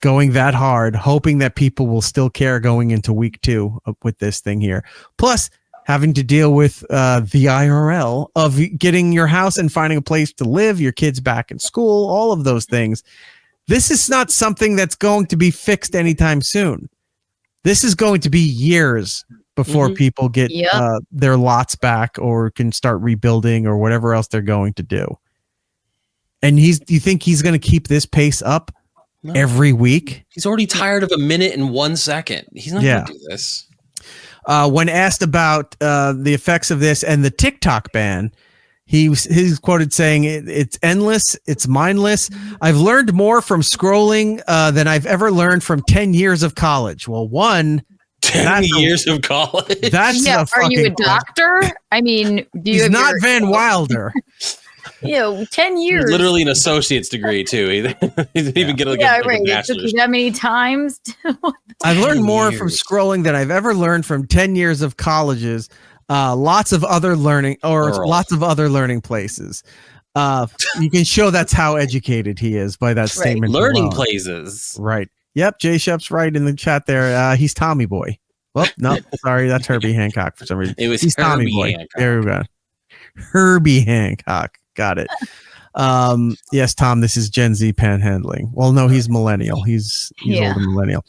Going that hard, hoping that people will still care going into week 2 with this thing here. Plus, having to deal with the IRL of getting your house and finding a place to live, your kids back in school, all of those things. This is not something that's going to be fixed anytime soon. This is going to be years before people get their lots back or can start rebuilding or whatever else they're going to do. And you think he's going to keep this pace up every week? He's already tired of a minute and 1 second. He's not going to do this. When asked about the effects of this and the TikTok ban, He's quoted saying, it's endless, it's mindless. I've learned more from scrolling than I've ever learned from 10 years of college. Well, 10 years of college. That's are you a doctor? I mean, he's not Van Wilder. 10 years. Literally an associate's degree too. He didn't even get a It took you that many times. I've learned more from scrolling than I've ever learned from 10 years of colleges. Lots of other learning lots of other learning places. You can show that's how educated he is by that statement. Learning places. Right. Yep. Jay Shep's right in the chat there. He's Tommy Boy. Well, no, sorry. That's Herbie Hancock for some reason. He's Tommy Boy. Hancock. There we go. Herbie Hancock. Got it. Yes, Tom, this is Gen Z panhandling. Well, no, he's millennial. He's older millennial.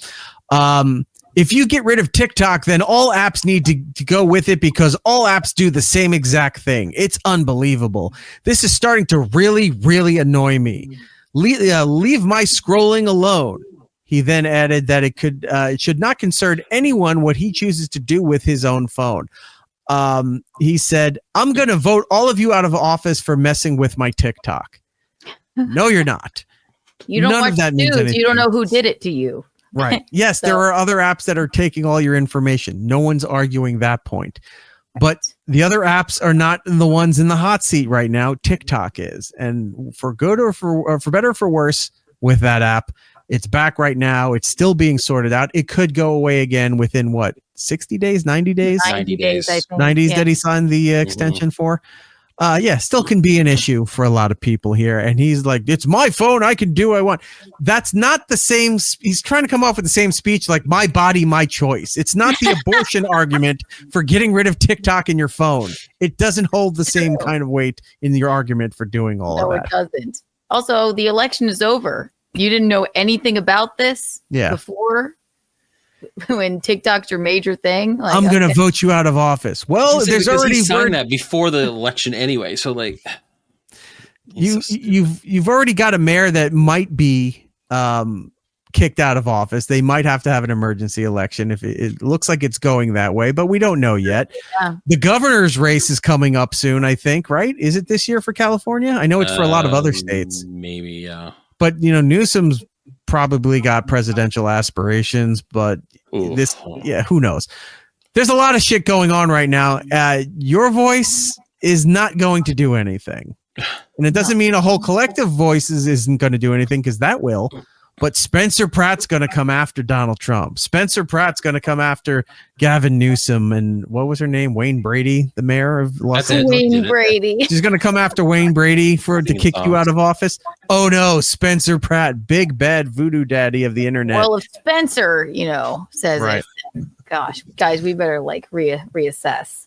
If you get rid of TikTok, then all apps need to go with it because all apps do the same exact thing. It's unbelievable. This is starting to really, really annoy me. Leave my scrolling alone. He then added that it should not concern anyone what he chooses to do with his own phone. He said, I'm going to vote all of you out of office for messing with my TikTok. No, you're not. You don't watch the news. You don't know who did it to you. Right. Yes, there are other apps that are taking all your information. No one's arguing that point. But the other apps are not the ones in the hot seat right now. TikTok is. And for good or for better or for worse with that app, it's back right now. It's still being sorted out. It could go away again within 60 days, 90 days? 90 days, I think. 90s that he signed the extension for. Still can be an issue for a lot of people here. And he's like, it's my phone. I can do what I want. That's not the same. He's trying to come off with the same speech like my body, my choice. It's not the abortion argument for getting rid of TikTok in your phone. It doesn't hold the same kind of weight in your argument for doing all of that. No, it doesn't. Also, the election is over. You didn't know anything about this before? When TikTok's your major thing, like, I'm going to vote you out of office. Well, there's already signed that before the election anyway. So like, you've already got a mayor that might be kicked out of office. They might have to have an emergency election if it looks like it's going that way, but we don't know yet. Yeah. The governor's race is coming up soon, I think. Right? Is it this year for California? I know it's for a lot of other states. Maybe, yeah. But Newsom's probably got presidential aspirations, but who knows? There's a lot of shit going on right now. Your voice is not going to do anything, and it doesn't mean a whole collective voice isn't going to do anything, because that will. But Spencer Pratt's going to come after Donald Trump. Spencer Pratt's going to come after Gavin Newsom and what was her name? Wayne Brady, the mayor of Los Angeles. Wayne Brady. She's going to come after Wayne Brady to kick you out of office. Oh no, Spencer Pratt, big bad voodoo daddy of the internet. Well, if Spencer, says it, gosh, guys, we better reassess.